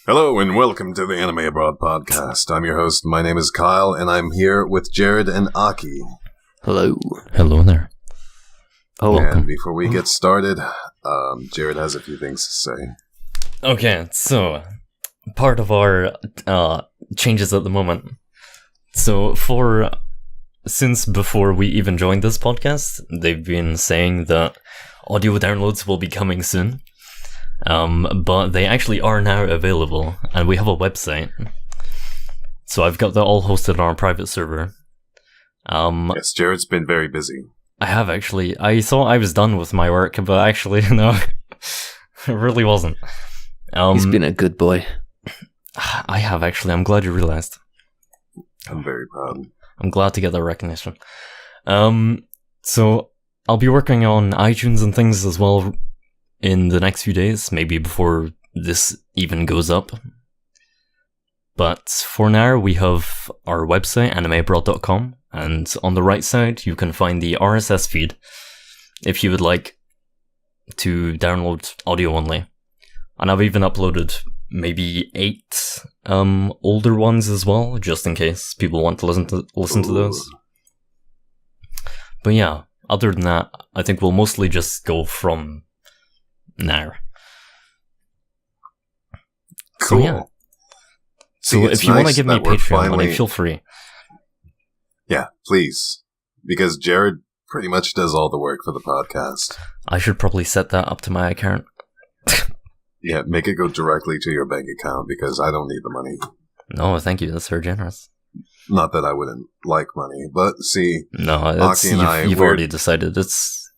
Hello and welcome to the Anime Abroad podcast. I'm your host. My name is Kyle, and I'm here with Jared and Ackee. Hello. Hello there. Oh, welcome. And before we get started, Jared has a few things to say. Okay, so part of our changes at the moment. So since before we even joined this podcast, they've been saying that audio downloads will be coming soon. But they actually are now available, and we have a website. So I've got that all hosted on our private server. Yes, Jared's been very busy. I have actually. I thought I was done with my work, but actually, no, it really wasn't. He's been a good boy. I have actually. I'm glad you realized. I'm very proud. I'm glad to get that recognition. So I'll be working on iTunes and things as well in the next few days, maybe before this even goes up. But for now, we have our website, animeabroad.com, and on the right side, you can find the RSS feed if you would like to download audio only. And I've even uploaded maybe 8 older ones as well, just in case people want to listen to those. But yeah, other than that, I think we'll mostly just go from now. Cool. So yeah. So if you want to give me Patreon money, feel free. Yeah, please. Because Jared pretty much does all the work for the podcast. I should probably set that up to my account. Yeah, make it go directly to your bank account because I don't need the money. No, thank you. That's very generous. Not that I wouldn't like money, but see... No, you've already decided. It's...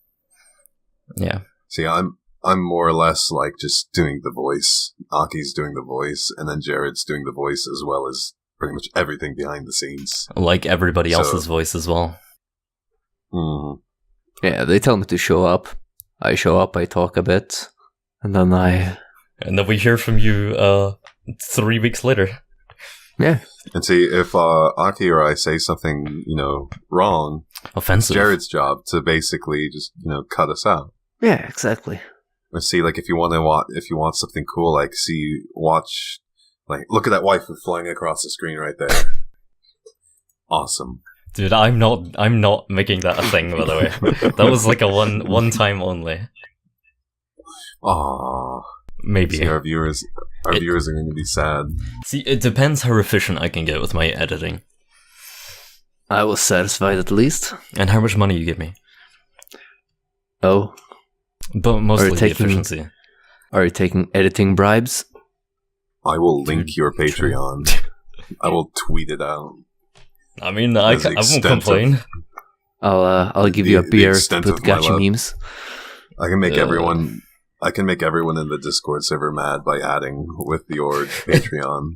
Yeah. See, I'm more or less like just doing the voice. Ackee's doing the voice, and then Jared's doing the voice as well as pretty much everything behind the scenes. Like everybody else's voice as well. Mm. Yeah, they tell me to show up. I show up, I talk a bit, and then we hear from you 3 weeks later. Yeah. And see, if Ackee or I say something, wrong, offensive, it's Jared's job to basically just, cut us out. Yeah, exactly. Or see, like, if you want something cool, like, look at that waifu flying across the screen right there. Awesome. Dude, I'm not making that a thing, by the way. That was like a one time only. Aww. Maybe. See, our viewers are going to be sad. See, it depends how efficient I can get with my editing. I was satisfied at least. And how much money you give me. Oh. But mostly the efficiency. Are you taking editing bribes? I will link your Patreon. I will tweet it out. I mean, I won't complain. I'll give you a beer with gacha memes. I can make everyone in the Discord server mad by adding with your Patreon.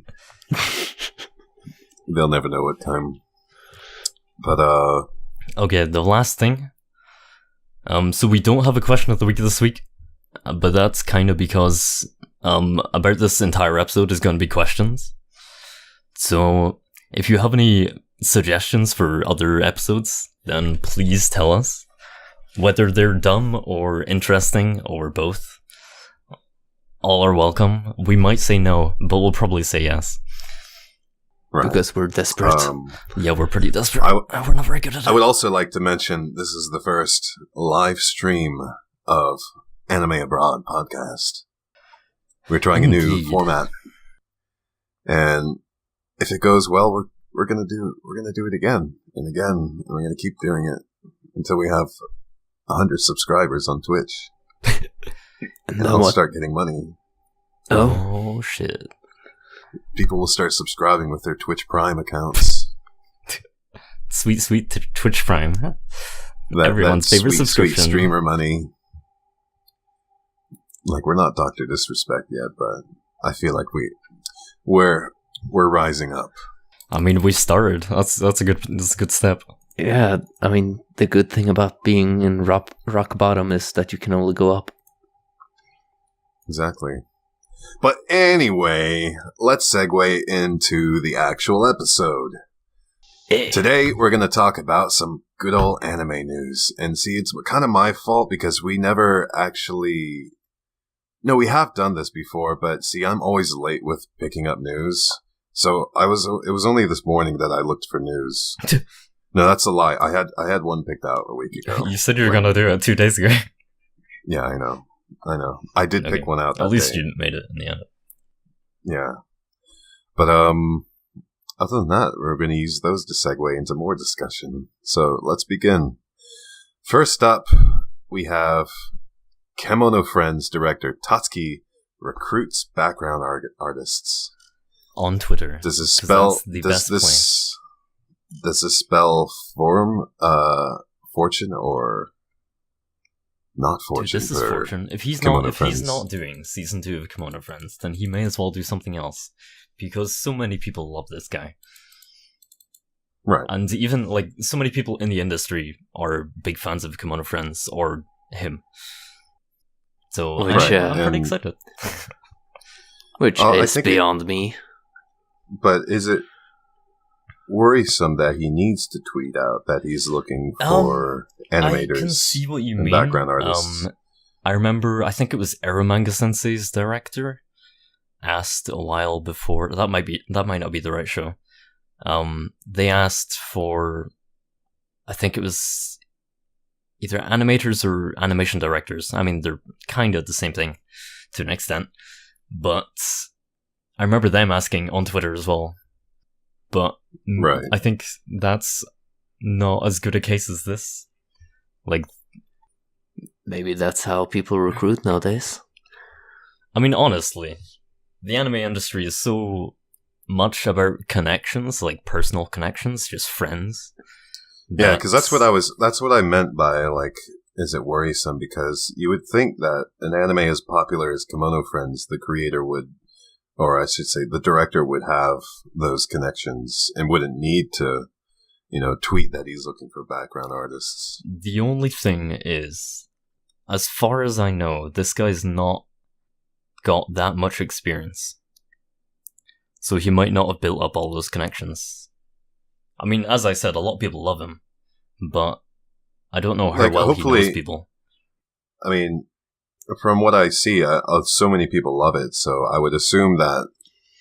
They'll never know what time. But okay, the last thing. So we don't have a question of the week this week, but that's kind of because about this entire episode is going to be questions. So if you have any suggestions for other episodes, then please tell us, whether they're dumb or interesting or both. All are welcome. We might say no, but we'll probably say yes. Right. Because we're desperate. Yeah, we're pretty desperate. We're not very good at it. I would also like to mention this is the first live stream of Anime Abroad podcast. We're trying a new format, and if it goes well, we're gonna do it again and again, and we're gonna keep doing it until we have 100 subscribers on Twitch, and then we'll start getting money. Oh shit! People will start subscribing with their Twitch Prime accounts. Sweet Twitch Prime. Huh? Everyone's favorite subscription. Sweet streamer money. Like, we're not Dr. Disrespect yet, but I feel like we're rising up. I mean, we started. That's a good step. Yeah, I mean, the good thing about being in rock bottom is that you can only go up. Exactly. But anyway, let's segue into the actual episode. Today, we're going to talk about some good old anime news. And see, it's kind of my fault because we never actually No, we have done this before, but see, I'm always late with picking up news. So it was only this morning that I looked for news. No, that's a lie. I had one picked out a week ago. You said you were going to do it 2 days ago. Yeah, I know. I did pick one out that At least day. you made it in the end. Yeah. But other than that, we're going to use those to segue into more discussion. So let's begin. First up, we have Kemono Friends director Tatsuki recruits background artists On Twitter. Does this spell? Does this spell fortune or not fortune? Dude, this is fortune. If he's not doing season 2 of Kimono Friends, then he may as well do something else, because so many people love this guy. Right. And even like so many people in the industry are big fans of Kimono Friends or him. So I'm pretty excited. Which is beyond me. But is it worrisome that he needs to tweet out that he's looking for animators? I can see what you mean. Background artists. I remember, I think it was Eromanga Sensei's director asked a while before. That might not be the right show. They asked for, I think it was either animators or animation directors. I mean, they're kind of the same thing to an extent, but I remember them asking on Twitter as well. But right. I think that's not as good a case as this. Like, maybe that's how people recruit nowadays. I mean, honestly, the anime industry is so much about connections, like personal connections, just friends. Yeah, because that's what I meant by, like, is it worrisome? Because you would think that an anime as popular as Kimono Friends, the creator would, or I should say the director would have those connections and wouldn't need to, tweet that he's looking for background artists. The only thing is, as far as I know, this guy's not got that much experience. So he might not have built up all those connections. I mean, as I said, a lot of people love him, but I don't know how well he knows people. I mean, from what I see, so many people love it, so I would assume that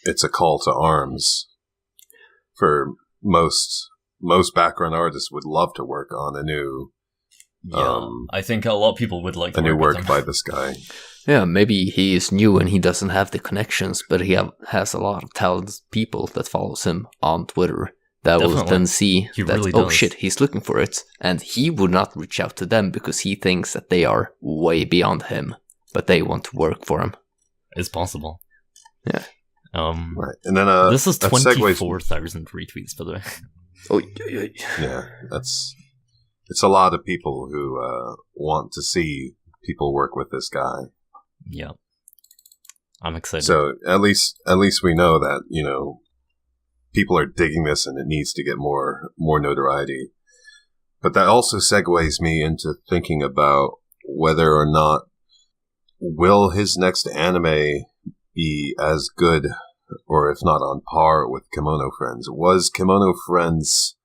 it's a call to arms for most background artists would love to work on a new. Yeah, I think a lot of people would like a new work by this guy. Yeah, maybe he is new and he doesn't have the connections, but he has a lot of talented people that follows him on Twitter that will then see shit, he's looking for it, and he would not reach out to them because he thinks that they are way beyond him, but they want to work for him. It's possible. Yeah. Right, and then this is 24,000 retweets, by the way. Oh, yeah, it's a lot of people who want to see people work with this guy. Yeah, I'm excited. So at least we know that people are digging this and it needs to get more notoriety. But that also segues me into thinking about whether or not will his next anime be as good, or if not on par with Kimono Friends. Was Kimono Friends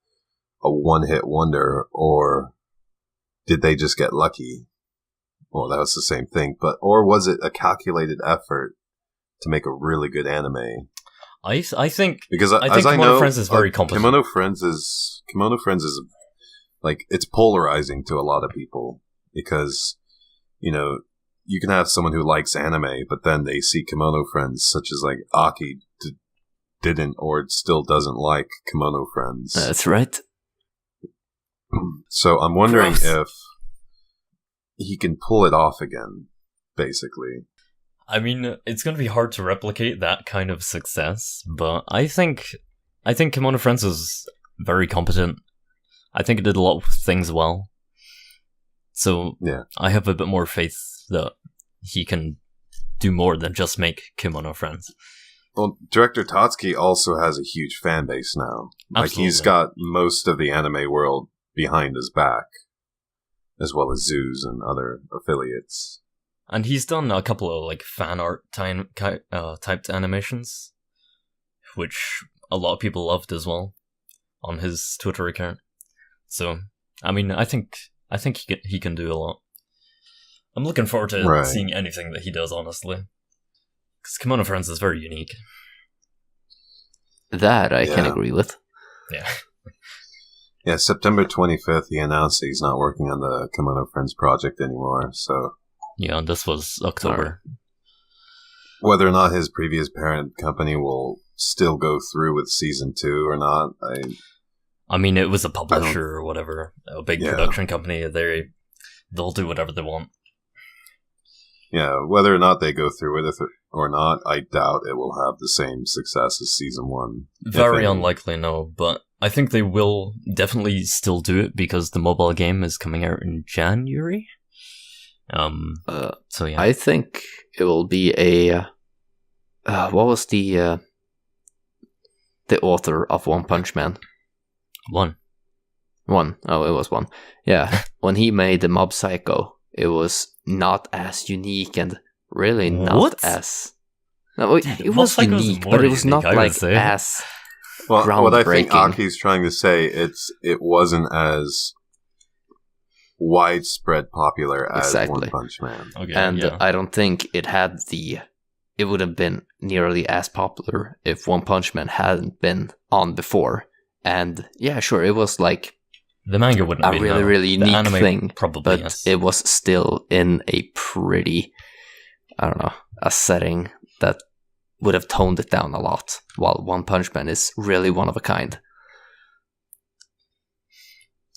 a one-hit wonder, or did they just get lucky? Well, that was the same thing, or was it a calculated effort to make a really good anime? I think because I think Kimono Friends is very competent. Kimono Friends is like, it's polarizing to a lot of people because you can have someone who likes anime, but then they see Kimono Friends, such as like Ackee didn't or still doesn't like Kimono Friends. That's right. So I'm wondering if he can pull it off again, basically. I mean, it's going to be hard to replicate that kind of success, but I think Kimono Friends is very competent. I think it did a lot of things well. So yeah. I have a bit more faith that he can do more than just make Kimono Friends. Well, director Tatsuki also has a huge fan base now. Absolutely. Like, he's got most of the anime world behind his back, as well as zoos and other affiliates. And he's done a couple of like fan art typed animations, which a lot of people loved as well on his Twitter account. So, I mean, I think he can do a lot. I'm looking forward to seeing anything that he does, honestly. Because Kimono Friends is very unique. That I can agree with. Yeah. Yeah, September 25th, he announced that he's not working on the Kimono Friends project anymore, so... Yeah, and this was October. Whether or not his previous parent company will still go through with Season 2 or not, I mean, it was a publisher or whatever, a big production company. They'll do whatever they want. Yeah, whether or not they go through with it or not, I doubt it will have the same success as Season 1. Very unlikely, no, but I think they will definitely still do it because the mobile game is coming out in January. So yeah. I think it will be a... what was the author of One Punch Man? One. Oh, it was one. Yeah, when he made the Mob Psycho, it was not as unique and really not as... No, it was unique, but it was not like as groundbreaking. What I think Ackee's trying to say, it wasn't as widespread popular as One Punch Man. Okay, and I don't think it had it would have been nearly as popular if One Punch Man hadn't been on before. And yeah, sure, it was like the manga wouldn't a really, really unique thing, probably, but yes. It was still in a pretty, I don't know, a setting that would have toned it down a lot, while One Punch Man is really one of a kind.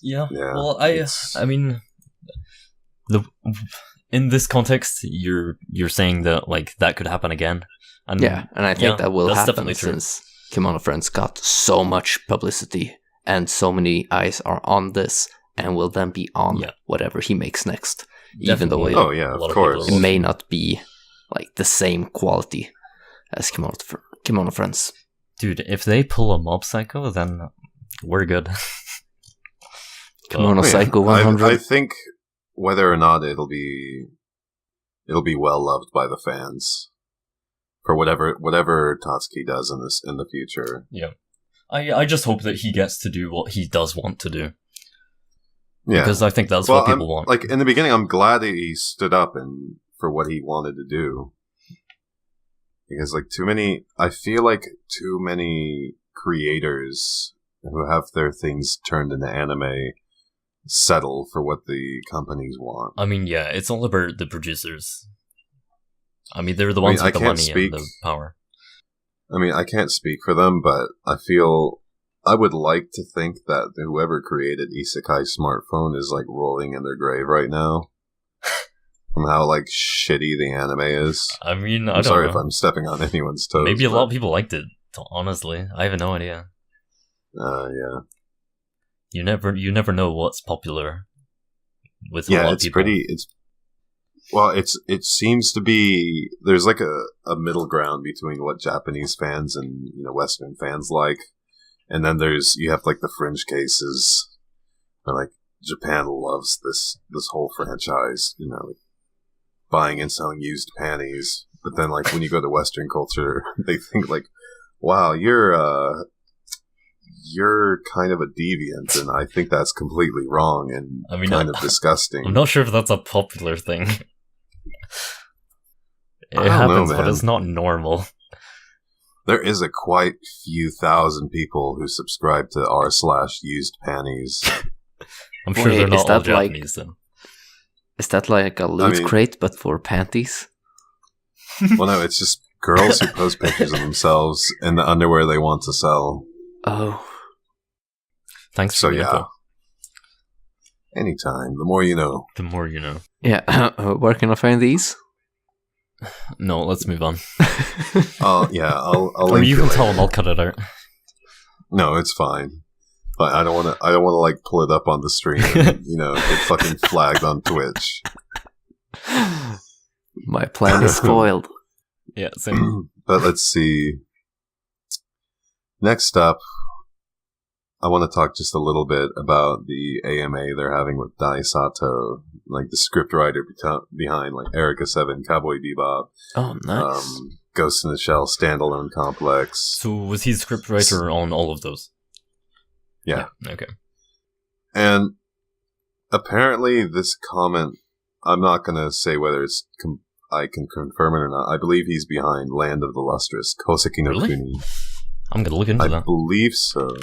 Yeah. Well, I mean, in this context, you're saying that like that could happen again, and I think that will happen since Kimono Friends got so much publicity and so many eyes are on this, and will then be on whatever he makes next, even though it may not be like the same quality as Kimono Friends. Dude, if they pull a Mob Psycho, then we're good. Kimono Psycho 100. I think whether or not it'll be well loved by the fans for whatever Tatsuki does in the future. Yeah, I just hope that he gets to do what he does want to do. Yeah, because I think that's what people want. Like in the beginning, I'm glad that he stood up for what he wanted to do. Because I feel like too many creators who have their things turned into anime settle for what the companies want. I mean, yeah, it's all about the producers. I mean, they're the ones with the money and the power. I mean, I can't speak for them, but I would like to think that whoever created Isekai Smartphone is like rolling in their grave right now. From how like shitty the anime is. I mean, I'm sorry if I'm stepping on anyone's toes. Maybe a lot of people liked it. Honestly, I have no idea. Yeah. You never know what's popular with a lot of people. It seems to be there's like a middle ground between what Japanese fans and Western fans like, and then you have like the fringe cases where like Japan loves this whole franchise, like buying and selling used panties, but then like when you go to Western culture, they think like, wow, you're kind of a deviant, and I think that's completely wrong and kind of disgusting. I'm not sure if that's a popular thing. It happens, but it's not normal. There is a quite few thousand people who subscribe to r/used panties. I'm sure they're not all Japanese, then. Is that like a loot crate, but for panties? Well, no, it's just girls who post pictures of themselves in the underwear they want to sell. Oh. Thanks for the info. Anytime. The more you know. The more you know. Yeah. Where can I find these? No, let's move on. I'll or you can tell them, I'll cut it out. No, it's fine. But I don't want to like pull it up on the stream and, get fucking flagged on Twitch. My plan is spoiled. Yeah, same. But let's see. Next up, I want to talk just a little bit about the AMA they're having with Dai Sato, like the scriptwriter behind like Erika 7, Cowboy Bebop. Oh, nice. Ghost in the Shell standalone complex. So was he the scriptwriter on all of those? Yeah. Okay. And apparently this comment I'm not gonna say whether it's I can confirm it or not. I believe he's behind Land of the Lustrous, Koseki no Kuni. I'm gonna look into that. I believe so.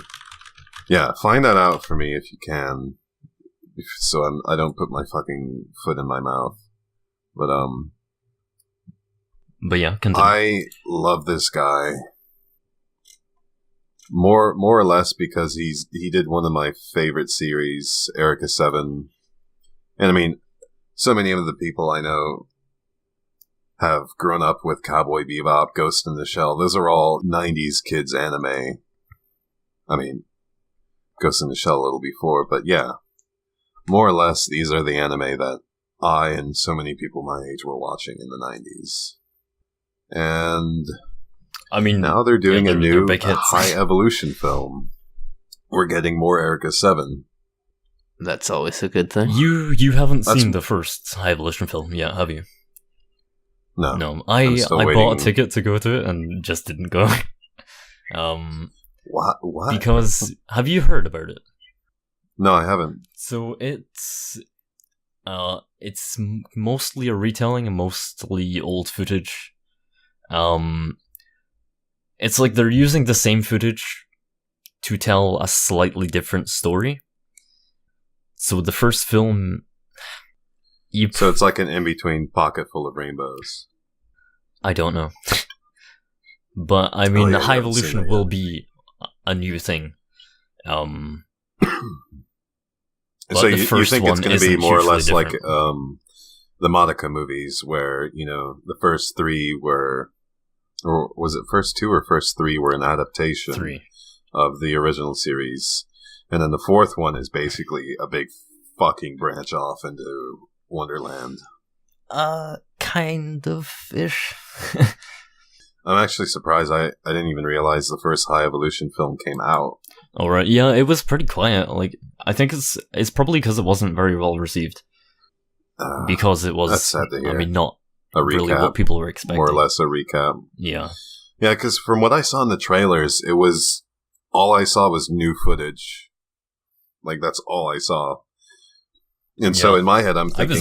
Yeah, find that out for me if you can, so I don't put my fucking foot in my mouth. But yeah, continue. I love this guy more or less because he did one of my favorite series, Eureka 7, and I mean, so many of the people I know have grown up with Cowboy Bebop, Ghost in the Shell. Those are all 90s kids anime. I mean, Ghost in the Shell a little before, but yeah, more or less these are the anime that I and so many people my age were watching in the 90s. And I mean, now they're doing a new High Evolution film. We're getting more Eureka 7. That's always a good thing. You haven't seen the first High Evolution film yet, have you? No. I bought a ticket to go to it and just didn't go. What? Because have you heard about it? No, I haven't. So it's mostly a retelling and mostly old footage. It's like they're using the same footage to tell a slightly different story. So the first film... So it's like an in-between Pocket Full of Rainbows. I don't know. But, I mean, High Evolution will be a new thing. So you think it's going to be more or less different. Like the Madoka movies, where, you know, the first three were... Or was it first two or first three were an adaptation of the original series? And then the fourth one is basically a big fucking branch off into Wonderland. Kind of ish. I'm actually surprised. I didn't even realize the first High Evolution film came out. All right, yeah, it was pretty quiet. Like, I think it's probably because it wasn't very well received. Because it was, that's sad to hear. I mean, not a recap, really what people were expecting. More or less a recap. Yeah. Yeah, because from what I saw in the trailers, it was all I saw was new footage. Like, that's all I saw. And so in my head, I'm thinking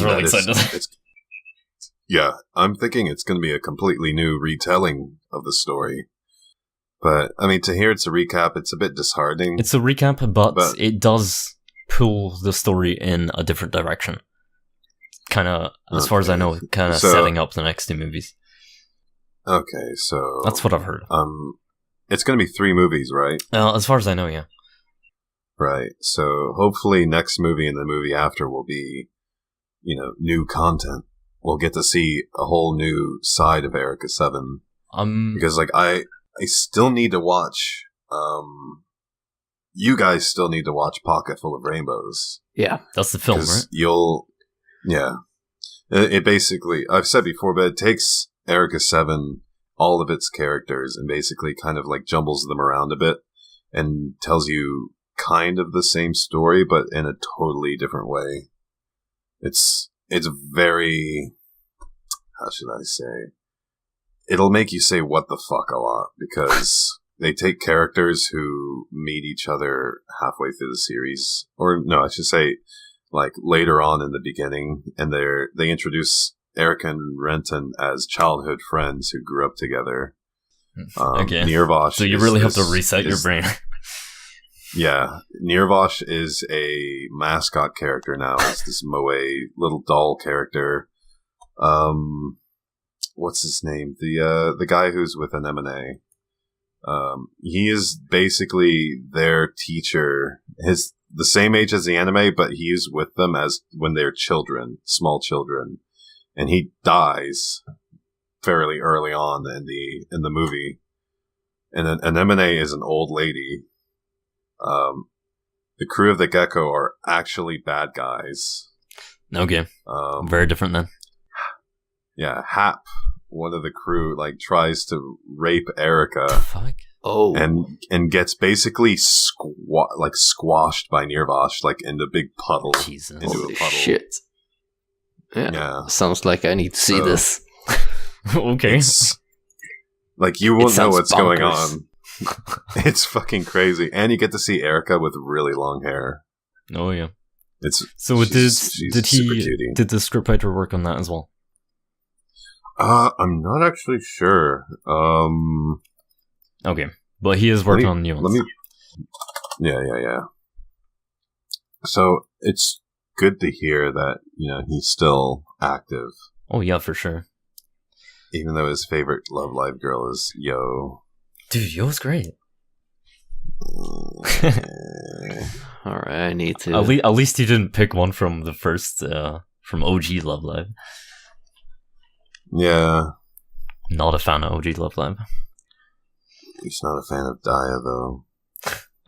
I'm thinking it's going to be a completely new retelling of the story. But, I mean, to hear it's a recap, it's a bit disheartening. It's a recap, but it does pull the story in a different direction. Kind of, as far as I know, kind of setting up the next two movies. Okay, so... That's what I've heard. It's going to be 3 movies, right? As far as I know, yeah. Right, so hopefully next movie and the movie after will be, you know, new content. We'll get to see a whole new side of Eureka 7. Because, like, I still need to watch... you guys still need to watch Pocket Full of Rainbows. Yeah. That's the film, right? Yeah. It basically, I've said before, but it takes Eureka 7, all of its characters, and basically kind of like jumbles them around a bit and tells you kind of the same story, but in a totally different way. It's very, how should I say? It'll make you say what the fuck a lot, because they take characters who meet each other halfway through the series, or no, I should say, like later on in the beginning, and they introduce Erica and Renton as childhood friends who grew up together. Okay. Nirvash. So you really have to reset your brain. Yeah. Nirvash is a mascot character now. It's this moe little doll character. What's his name? The guy who's with Anemone. He is basically their teacher. The same age as the anime, but he's with them as when they're children, small children, and he dies fairly early on in the movie. And then Anemone is an old lady. The crew of the Gecko are actually bad guys. Okay, very different then. Yeah, Hap, one of the crew, like tries to rape Erica. Fuck. Oh, and gets basically squashed by Nirvash, like in the big puddle. Jesus. Into holy a puddle. shit. Yeah. Sounds like I need to see this. Okay. Like, you won't know what's going on. It's fucking crazy. And you get to see Erica with really long hair. Oh, yeah. Did the scriptwriter work on that as well? I'm not actually sure. Okay, but he is working on new ones. Yeah. So it's good to hear that, he's still active. Oh yeah, for sure. Even though his favorite Love Live girl is Yo. Dude, Yo's great. Alright, I need to... At least he didn't pick one from the first, from OG Love Live. Yeah. Not a fan of OG Love Live. He's not a fan of Daya, though.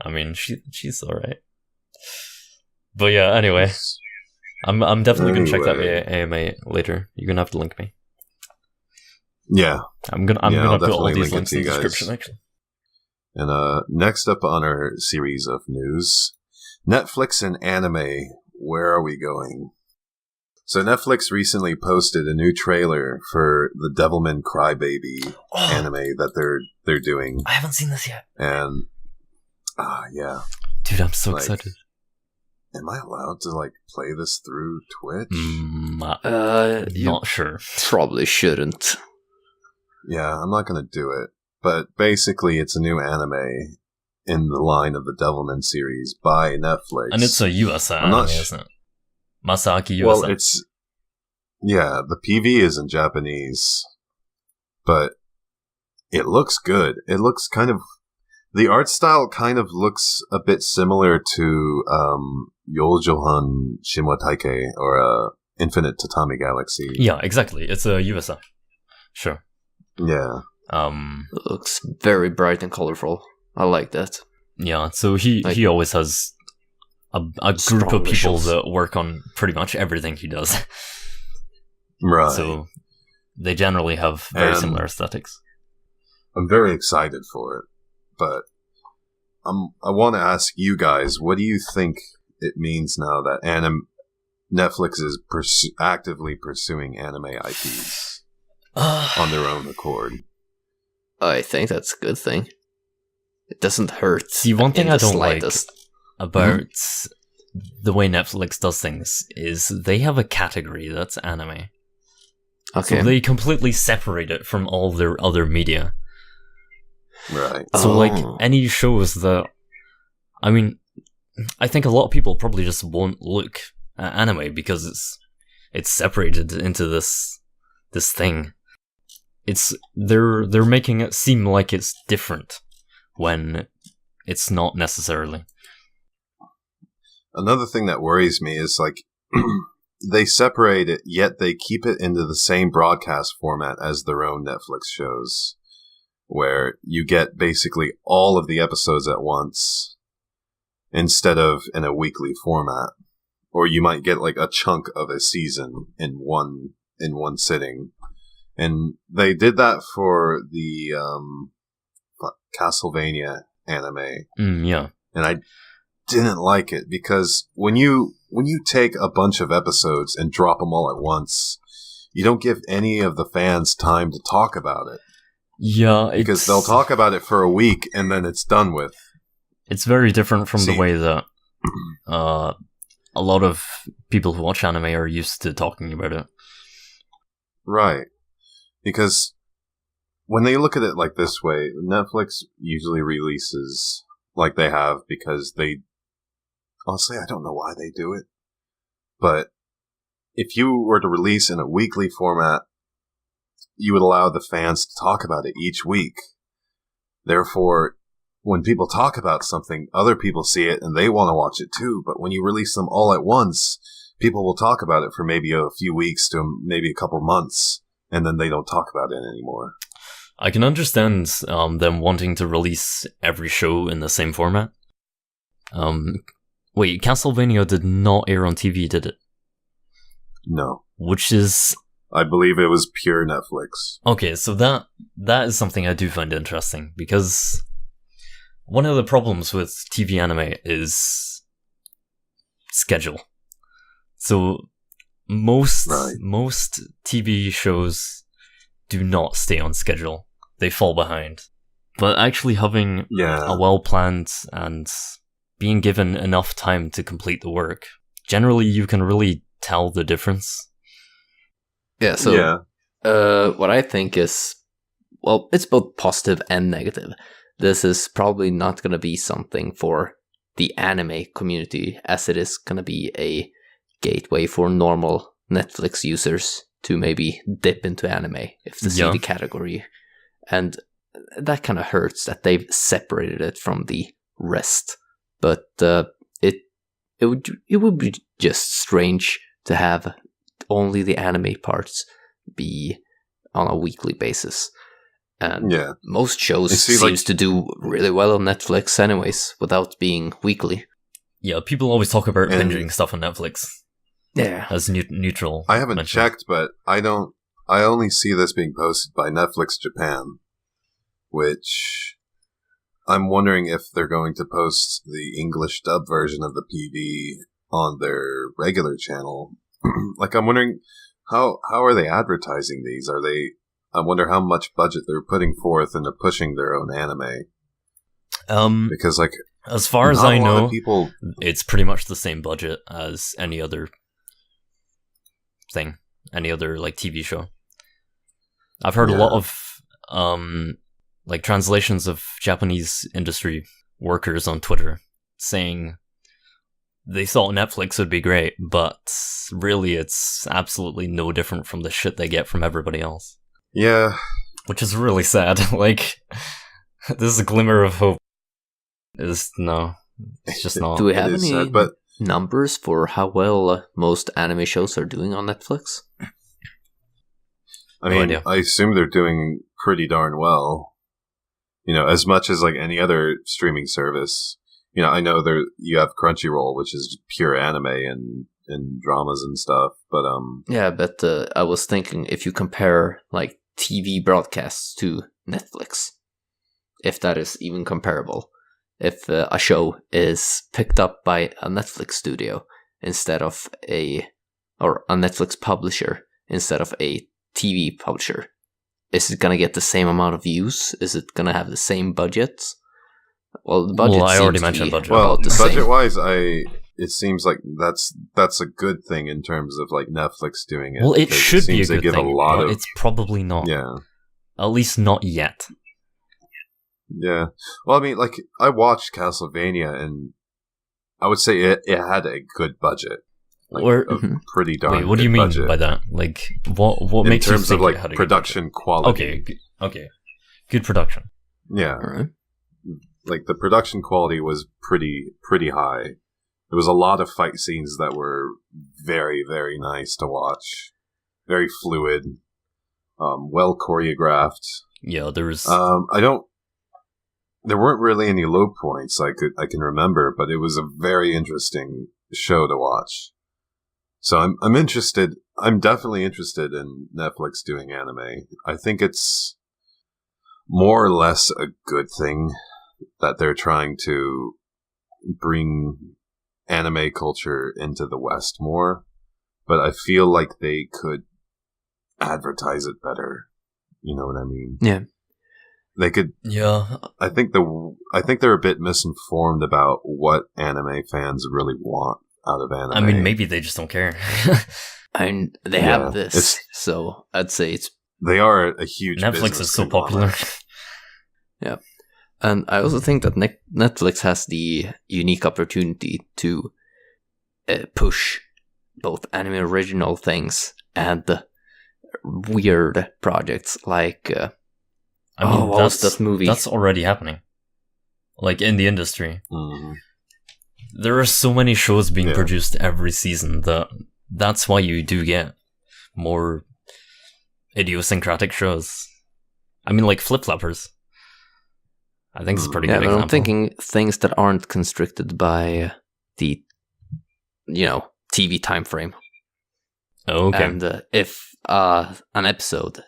I mean, she's alright. But yeah, anyway. I'm definitely gonna check that AMA later. You're gonna have to link me. Yeah. I'm gonna put all these links in the description, actually. And next up on our series of news, Netflix and anime. Where are we going? So Netflix recently posted a new trailer for the Devilman Crybaby anime that they're doing. I haven't seen this yet. And yeah. Dude, I'm so excited. Am I allowed to play this through Twitch? Not sure. Probably shouldn't. Yeah, I'm not gonna do it. But basically, it's a new anime in the line of the Devilman series by Netflix. And it's a US anime, isn't it? Masaki US. Well, the PV is in Japanese, but it looks good. It looks the art style kind of looks a bit similar to Yojohan Shinwa Taikei or Infinite Tatami Galaxy. Yeah, exactly. It's a USA. Sure. Yeah. It looks very bright and colorful. I like that. Yeah, so he always has a group of people that work on pretty much everything he does. Right. So they generally have very similar aesthetics. I'm very excited for it, but I want to ask you guys, what do you think it means now that Netflix is actively pursuing anime IPs on their own accord? I think that's a good thing. It doesn't hurt. See, one thing I don't like about the way Netflix does things is they have a category that's anime. Okay. So they completely separate it from all their other media. Right. So, any shows that... I mean, I think a lot of people probably just won't look at anime because it's separated into this thing. They're making it seem like it's different when it's not necessarily. Another thing that worries me is they separate it, yet they keep it into the same broadcast format as their own Netflix shows, where you get basically all of the episodes at once instead of in a weekly format, or you might get a chunk of a season in one sitting. And they did that for the Castlevania anime. Yeah. And I didn't like it because when you take a bunch of episodes and drop them all at once, you don't give any of the fans time to talk about it. Yeah, because they'll talk about it for a week and then it's done with. It's very different from the way that a lot of people who watch anime are used to talking about it. Right. Because when they look at it this way, Netflix usually releases like they have because they... Honestly, I don't know why they do it. But if you were to release in a weekly format, you would allow the fans to talk about it each week. Therefore, when people talk about something, other people see it and they want to watch it too. But when you release them all at once, people will talk about it for maybe a few weeks to maybe a couple months. And then they don't talk about it anymore. I can understand them wanting to release every show in the same format. Wait, Castlevania did not air on TV, did it? No. Which is... I believe it was pure Netflix. Okay, so that is something I do find interesting, because one of the problems with TV anime is schedule. So... Most TV shows do not stay on schedule. They fall behind. But actually having a well-planned and being given enough time to complete the work generally you can really tell the difference. Yeah, so what I think is, well, it's both positive and negative. This is probably not going to be something for the anime community, as it is going to be a gateway for normal Netflix users to maybe dip into anime if they see the category. And that kind of hurts that they've separated it from the rest. But it would be just strange to have only the anime parts be on a weekly basis. And most shows seems to do really well on Netflix anyways, without being weekly. Yeah, people always talk about binging stuff on Netflix. Yeah. As neutral. I haven't checked, but I only see this being posted by Netflix Japan, which I'm wondering if they're going to post the English dub version of the PV on their regular channel. Like, I'm wondering, how are they advertising these? I wonder how much budget they're putting forth into pushing their own anime. Because, like, as far as I know, it's pretty much the same budget as any other thing, any other like TV show. I've heard a lot of like translations of Japanese industry workers on Twitter saying they thought Netflix would be great, but really it's absolutely no different from the shit they get from everybody else. Yeah. Which is really sad. Like, this is a glimmer of hope. It's just not. Do we have any numbers for how well most anime shows are doing on Netflix? I mean, I assume they're doing pretty darn well. You know, as much as like any other streaming service. You know, I know you have Crunchyroll, which is pure anime and dramas and stuff, but yeah, but I was thinking if you compare like TV broadcasts to Netflix, if that is even comparable. If a show is picked up by a Netflix studio instead of a Netflix publisher instead of a TV publisher, is it going to get the same amount of views? Is it going to have the same budget? Well, the budget I already mentioned budget. Well, budget-wise, it seems like that's a good thing in terms of like Netflix doing it. Well, it should be a good thing, but it's probably not. Yeah. At least not yet. Yeah. Well, I mean, like, I watched Castlevania, and I would say it had a good budget. Like, a pretty darn Wait, what do you mean budget. by that? Like, what makes you think in terms of, like, production quality. Okay. Good production. Yeah. All right. Like, the production quality was pretty high. There was a lot of fight scenes that were very, very nice to watch. Very fluid. Well choreographed. Yeah, there was... There weren't really any low points I can remember, but it was a very interesting show to watch. So I'm interested. I'm definitely interested in Netflix doing anime. I think it's more or less a good thing that they're trying to bring anime culture into the West more, but I feel like they could advertise it better. You know what I mean? Yeah. They could. Yeah. I think they're a bit misinformed about what anime fans really want out of anime. I mean, maybe they just don't care. And they have this, so I'd say it's... They are a huge Netflix is so popular. Yeah. And I also think that Netflix has the unique opportunity to push both anime original things and weird projects like... I mean, that movie? That's already happening. Like, in the industry. Mm-hmm. There are so many shows being produced every season that's why you do get more idiosyncratic shows. I mean, like Flip Flappers. I think it's a pretty good example. I'm thinking things that aren't constricted by the, TV time frame. Oh, okay. And if an episode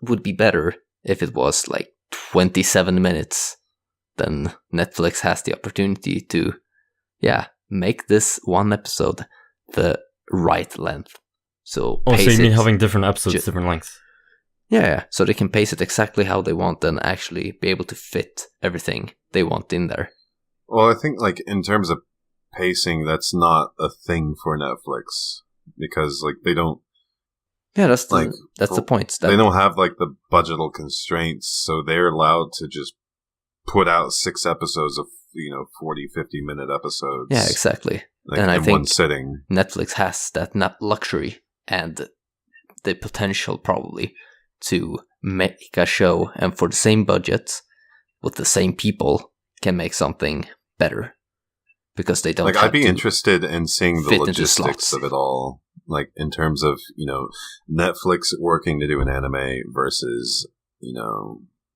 would be better if it was like 27 minutes, then Netflix has the opportunity to, make this one episode the right length. So you mean having different episodes, different lengths? Yeah, so they can pace it exactly how they want and actually be able to fit everything they want in there. Well, I think, like, in terms of pacing, that's not a thing for Netflix because like they don't. Yeah, that's the point. They don't have like the budgetal constraints, so they're allowed to just put out 6 episodes of 40, 50-minute episodes. Yeah, exactly. Like, and I think one sitting. Netflix has that luxury and the potential probably to make a show and for the same budget with the same people can make something better because they don't. Like, I'd be interested in seeing the logistics of it all. Like in terms of Netflix working to do an anime versus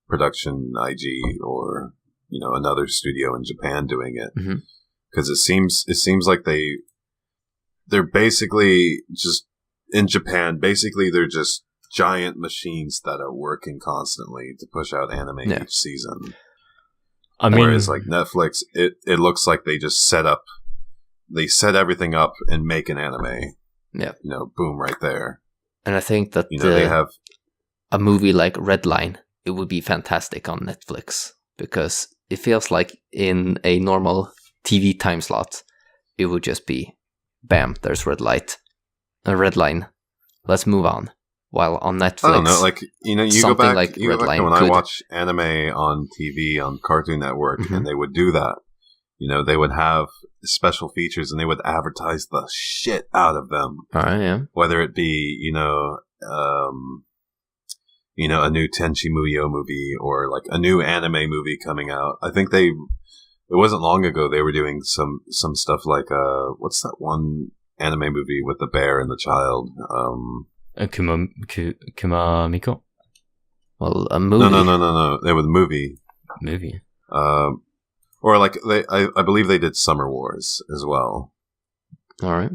production IG or another studio in Japan doing it, because it seems like they're basically just in Japan. Basically, they're just giant machines that are working constantly to push out anime each season. Whereas like Netflix, it looks like they just set everything up and make an anime. Yeah, boom, right there. And I think that they have a movie like Redline. It would be fantastic on Netflix because it feels like in a normal TV time slot, it would just be, bam, there's red line. Let's move on. While on Netflix, I don't know, like you go back, like you go back to when I watch anime on TV on Cartoon Network, and they would do that. They would have special features, and they would advertise the shit out of them. Yeah. Whether it be a new Tenchi Muyo movie or like a new anime movie coming out. I think it wasn't long ago they were doing some stuff like what's that one anime movie with the bear and the child? Kumamiko? Well, a movie. No. They were the movie. Or like I believe they did Summer Wars as well. All right.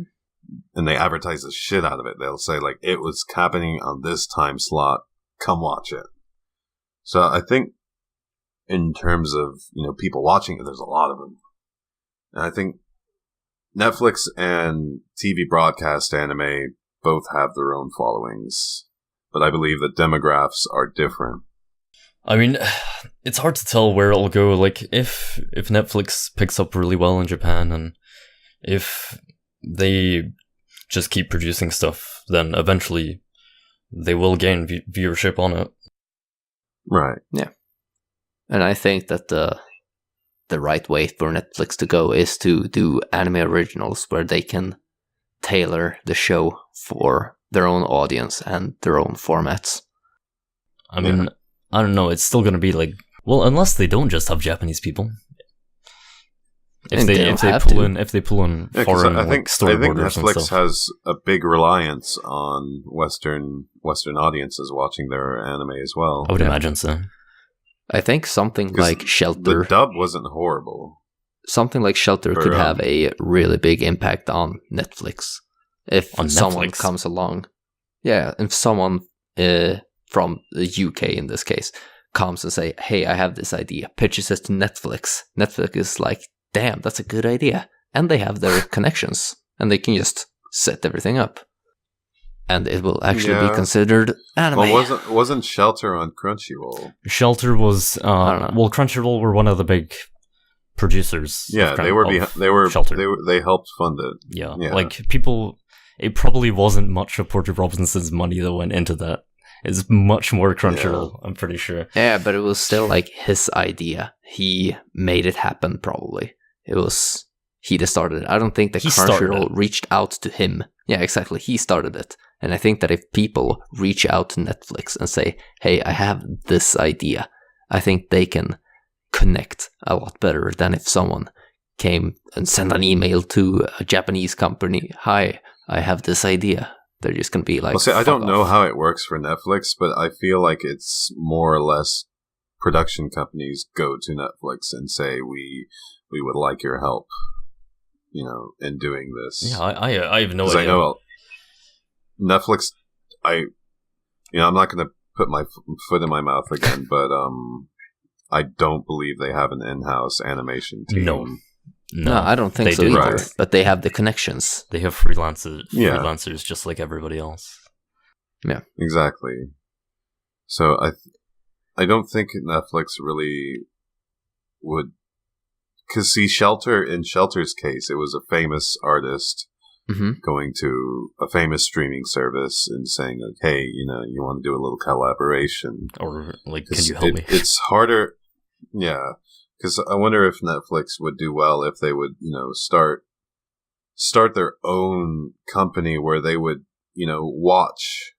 And they advertise the shit out of it. They'll say like it was happening on this time slot. Come watch it. So I think in terms of people watching it, there's a lot of them. And I think Netflix and TV broadcast anime both have their own followings, but I believe the demographics are different. I mean, it's hard to tell where it'll go. Like, if Netflix picks up really well in Japan, and if they just keep producing stuff, then eventually they will gain viewership on it. Right. Yeah. And I think that the right way for Netflix to go is to do anime originals where they can tailor the show for their own audience and their own formats. I mean, I don't know. It's still going to be like, well, unless they don't just have Japanese people. If they pull in foreign I think storyboarders and Netflix stuff. has a big reliance on Western audiences watching their anime as well. I would imagine so. I think something like Shelter. The dub wasn't horrible. Something like Shelter could have a really big impact on Netflix if someone comes along. Yeah, if someone from the UK in this case comes and say, "Hey, I have this idea," pitches it to Netflix. Netflix is like, damn, that's a good idea. And they have their connections. And they can just set everything up. And it will actually be considered anime. Well, wasn't Shelter on Crunchyroll? Shelter was... well, Crunchyroll were one of the big producers. Yeah, they helped fund it. Yeah, like people... It probably wasn't much of Porter Robinson's money that went into that. It's much more Crunchyroll, I'm pretty sure. Yeah, but it was still like his idea. He made it happen, probably. He just started it. I don't think that Crunchyroll reached out to him. Yeah, exactly. He started it. And I think that if people reach out to Netflix and say, "Hey, I have this idea," I think they can connect a lot better than if someone came and sent an email to a Japanese company. "Hi, I have this idea." They're just going to be like... I don't know how it works for Netflix, but I feel like it's more or less production companies go to Netflix and say, we would like your help, in doing this. Yeah, I have no idea. I know Netflix, I'm not going to put my foot in my mouth again, but I don't believe they have an in-house animation team. No, I don't think so either. Right. But they have the connections. They have freelancers just like everybody else. Yeah, exactly. So I don't think Netflix really would Because see, in Shelter's case, it was a famous artist going to a famous streaming service and saying, like, hey, you want to do a little collaboration. Or, like, can you help me? It's harder. Yeah. Because I wonder if Netflix would do well if they would, start their own company where they would, watch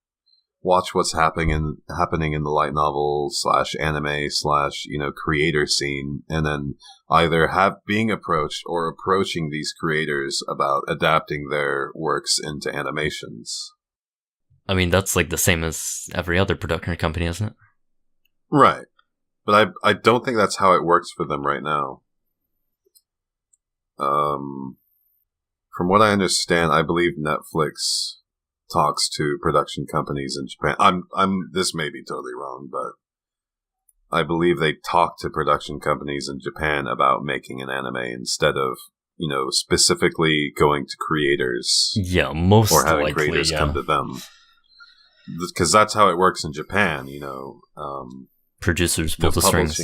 what's happening in the light novel / anime / creator scene, and then either being approached or approaching these creators about adapting their works into animations. I mean, that's like the same as every other production company, isn't it? Right. But I don't think that's how it works for them right now. From what I understand, I believe Netflix talks to production companies in Japan. This may be totally wrong, but I believe they talk to production companies in Japan about making an anime instead of, specifically going to creators. Yeah, most or having likely, creators come to them. Because that's how it works in Japan, producers pull the strings.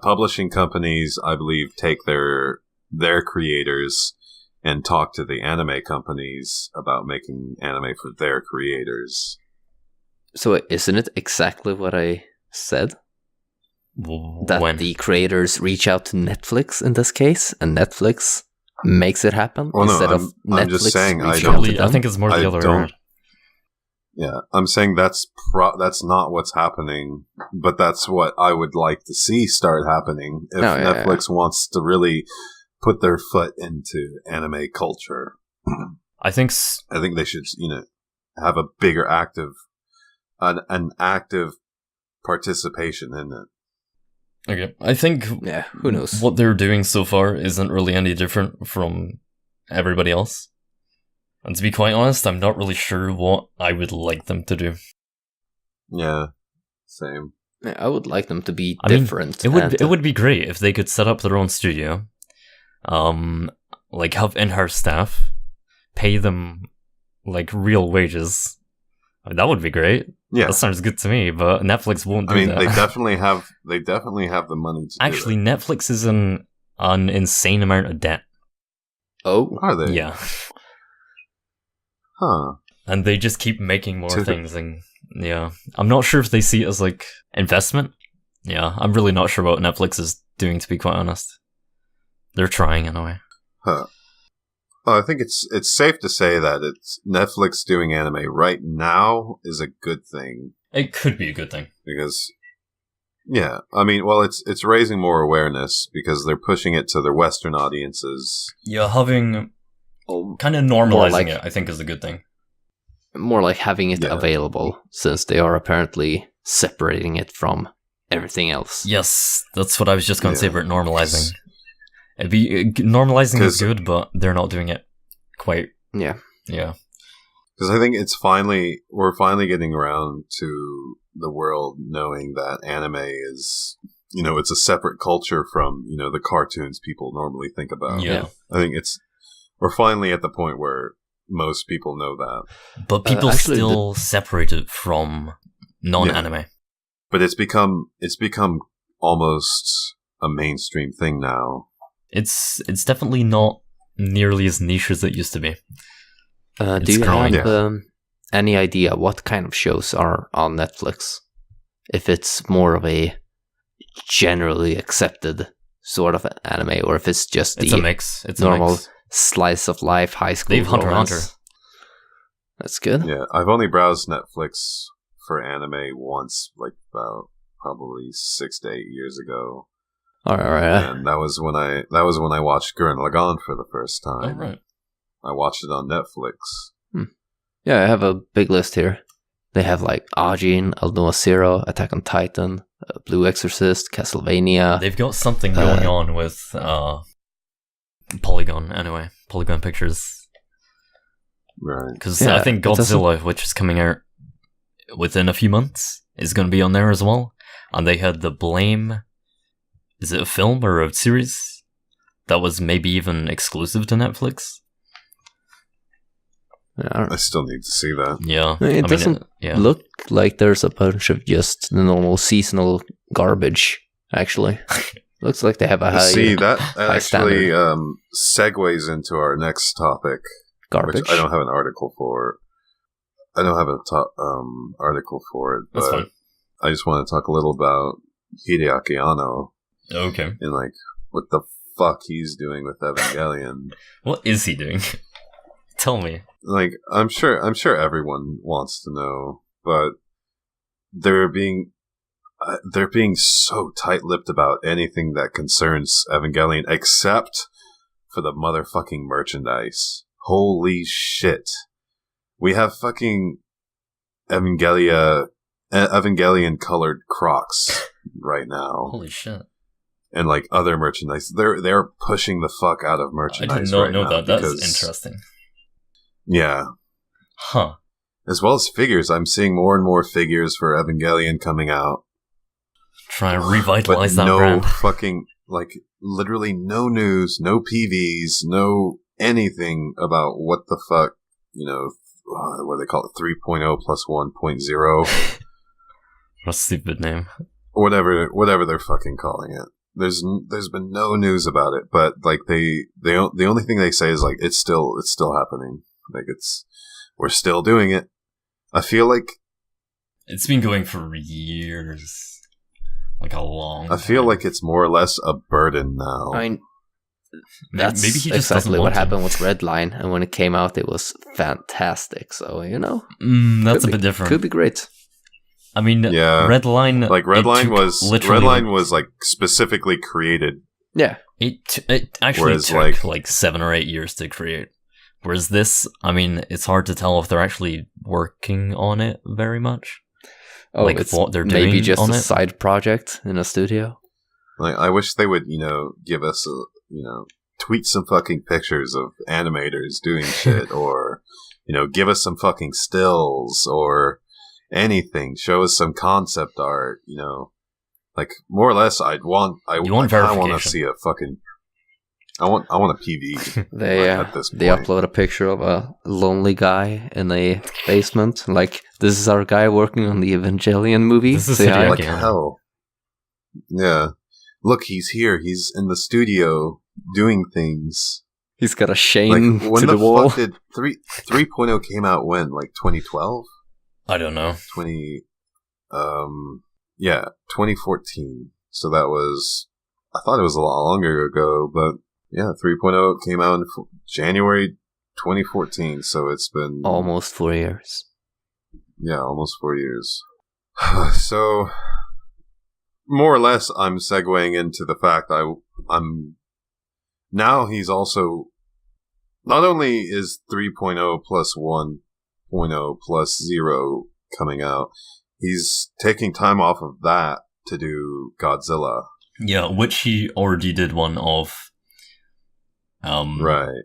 Publishing companies, I believe, take their creators and talk to the anime companies about making anime for their creators. So isn't it exactly what I said? That the creators reach out to Netflix in this case, and Netflix makes it happen instead of Netflix. I'm just saying, I think it's more the other way around. Yeah, I'm saying that's not what's happening, but that's what I would like to see start happening if Netflix wants to really put their foot into anime culture. I think they should, have a bigger an active participation in it. Okay, I think who knows? What they're doing so far isn't really any different from everybody else. And to be quite honest, I'm not really sure what I would like them to do. Yeah, same. Yeah, I would like them to be different. It would be great if they could set up their own studio, like have in-house staff, pay them like real wages. That would be great. Yeah, that sounds good to me. But Netflix won't do that. They definitely have the money to. Actually, do Netflix is in an insane amount of debt. Oh, are they? Yeah. Huh. And they just keep making more things, and yeah, I'm not sure if they see it as like investment. Yeah, I'm really not sure what Netflix is doing, to be quite honest. They're trying anyway. Huh. Well, I think it's safe to say that it's Netflix doing anime right now is a good thing. It could be a good thing because, yeah, it's raising more awareness because they're pushing it to their Western audiences. Yeah, having kind of normalizing it, I think, is a good thing. More like having it available, since they are apparently separating it from everything else. Yes, that's what I was just going to say about normalizing. Normalizing is good, but they're not doing it quite. Yeah. Because I think we're finally getting around to the world knowing that anime is, it's a separate culture from, the cartoons people normally think about. Yeah. I think we're finally at the point where most people know that. But people still separate it from non-anime. Yeah. But it's become almost a mainstream thing now. It's definitely not nearly as niche as it used to be. Do you have any idea what kind of shows are on Netflix? If it's more of a generally accepted sort of anime, or if it's just a mix. It's normal a mix. Slice of life high school. They've Hunter x Hunter. That's good. Yeah, I've only browsed Netflix for anime once, like about probably 6 to 8 years ago. All right. And that was when I watched Gurren Lagann for the first time. Oh, right. I watched it on Netflix. Yeah, I have a big list here. They have like Ajin, Aldnoah Zero, Attack on Titan, Blue Exorcist, Castlevania. They've got something going on with Polygon, anyway. Polygon Pictures. Right. Because I think Godzilla, which is coming out within a few months, is going to be on there as well. And they had the Blame... Is it a film or a series? That was maybe even exclusive to Netflix? I still need to see that. Yeah. It doesn't look like there's a bunch of just the normal seasonal garbage, actually. Looks like they have a high. See, that high actually segues into our next topic. Garbage. Which I don't have an article for. I don't have a article for it, That's but fine. I just want to talk a little about Hideaki Anno. Okay. And like what the fuck he's doing with Evangelion. What is he doing? Tell me. Like I'm sure everyone wants to know, but they're being so tight-lipped about anything that concerns Evangelion except for the motherfucking merchandise. Holy shit. We have fucking Evangelion colored Crocs right now. Holy shit. And like other merchandise. They're pushing the fuck out of merchandise. I did not know now that. That's interesting. Yeah. Huh. As well as figures. I'm seeing more and more figures for Evangelion coming out. Trying to revitalize that no brand. Fucking, like, literally no news, no PVs, no anything about what the fuck, you know, what do they call it, 3.0 plus 1.0. What a stupid name. Whatever they're fucking calling it. There's been no news about it, but like the only thing they say is like it's still happening. Like we're still doing it. I feel like it's been going for years, like a long. I feel time. like it's more or less a burden now. That's maybe he just exactly what doesn't happened want with Redline, and when it came out, it was fantastic. So that's a bit different. Could be great. I mean, yeah. Redline. Redline was like specifically created. Yeah, it actually took like 7 or 8 years to create. Whereas this, I mean, it's hard to tell if they're actually working on it very much. Oh, like it's what they're doing maybe just on a it. side project in a studio. Like I wish they would, give us tweet some fucking pictures of animators doing shit, or give us some fucking stills or anything. Show us some concept art. Like more or less, I want to see a fucking. I want a PV. They upload a picture of a lonely guy in a basement. Like, this is our guy working on the Evangelion movie. This is like hell. Yeah. Look, he's here. He's in the studio doing things. He's got a chain like, when to the wall. Fuck did 3.0 came out when? Like 2012? I don't know. 2014. So that was, I thought it was a lot longer ago, but yeah, 3.0 came out in January 2014. So it's been almost 4 years. Yeah, almost 4 years. So more or less, I'm segueing into the fact I'm now he's also not only is 3.0 plus 1.0 plus 0 coming out, he's taking time off of that to do Godzilla. Yeah, which he already did one of. Right.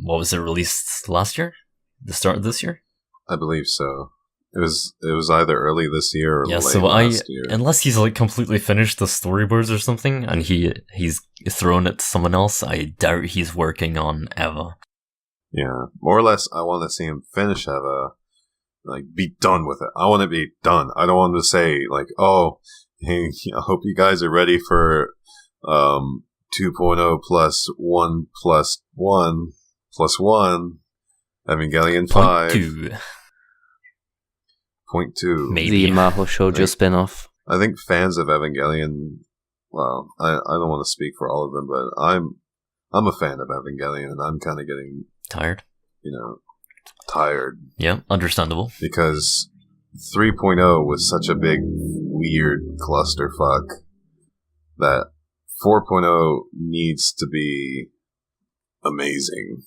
What was it, released last year? The start of this year? I believe so. It was either early this year or late last year. Unless he's like completely finished the storyboards or something, and he's thrown it to someone else, I doubt he's working on Eva. Yeah, more or less, I want to see him finish Eva, like be done with it. I want to be done. I don't want to say like, oh, hey, I hope you guys are ready for 2.0 plus 1 plus 1 plus 1, Evangelion 5. 0.2. Maybe. The Maho Shoujo spin-off. I think fans of Evangelion, well, I don't want to speak for all of them, but I'm a fan of Evangelion, and I'm kind of getting tired. Tired. Yeah, understandable. Because 3.0 was such a big, weird clusterfuck that 4.0 needs to be amazing.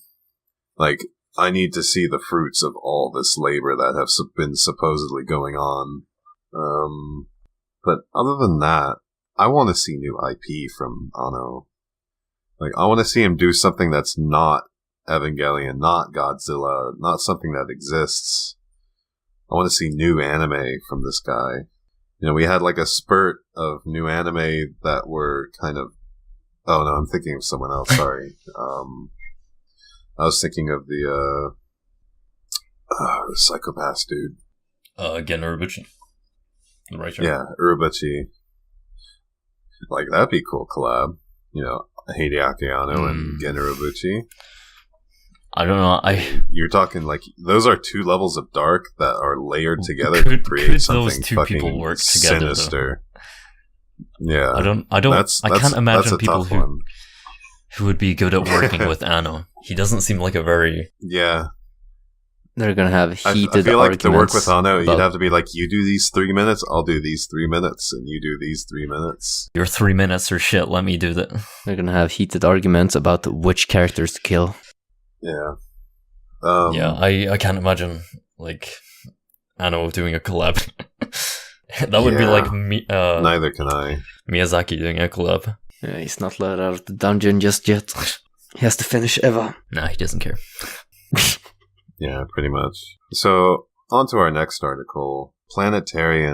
Like, I need to see the fruits of all this labor that have been supposedly going on. But other than that, I want to see new IP from Anno. Like, I want to see him do something that's not Evangelion, not Godzilla, not something that exists. I want to see new anime from this guy. We had like a spurt of new anime that were kind of... Oh no, I'm thinking of someone else, sorry. I was thinking of the Psycho-Pass dude. Again, Urobuchi. The writer. Yeah, Urobuchi. Like, that'd be a cool collab. You know, Hideaki Anno and Gen Urobuchi. I don't know. You're talking like those are two levels of dark that are layered together to create something those two fucking people work together, sinister. Yeah, I can't imagine people who would be good at working with Anno. He doesn't seem like a very They're gonna have heated I feel like arguments. to work with Anno, you'd have to be like, you do these 3 minutes, I'll do these 3 minutes, and you do these 3 minutes. Your 3 minutes or shit. Let me do that. They're gonna have heated arguments about which characters to kill. Yeah. I can't imagine like Anno doing a collab. That would be like neither can I. Miyazaki doing a collab. Yeah, he's not let out of the dungeon just yet. He has to finish Eva. Nah, he doesn't care. Yeah, pretty much. So, on to our next article. Planetary.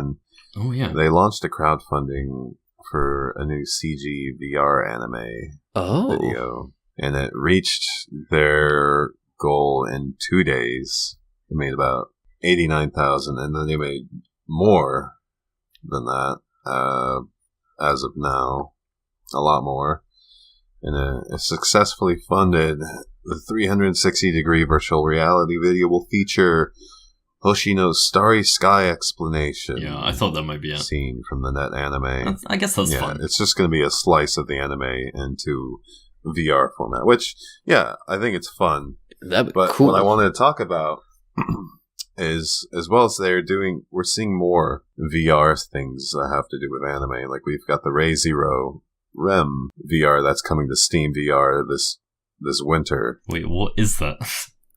Oh, yeah. They launched a crowdfunding for a new CG VR anime video. And it reached their goal in 2 days. They made about 89,000, and then they made more than that as of now. A lot more. And it successfully funded the 360-degree virtual reality video will feature Hoshino's Starry Sky explanation. Yeah, I thought that might be a scene from the net anime. I guess that's fun. It's just going to be a slice of the anime into VR format, which, I think it's fun. That'd be but cool. What I wanted to talk about is, as well as we're seeing more VR things that have to do with anime. Like, we've got the Ray Zero Rem VR that's coming to Steam VR this winter. Wait, what is that?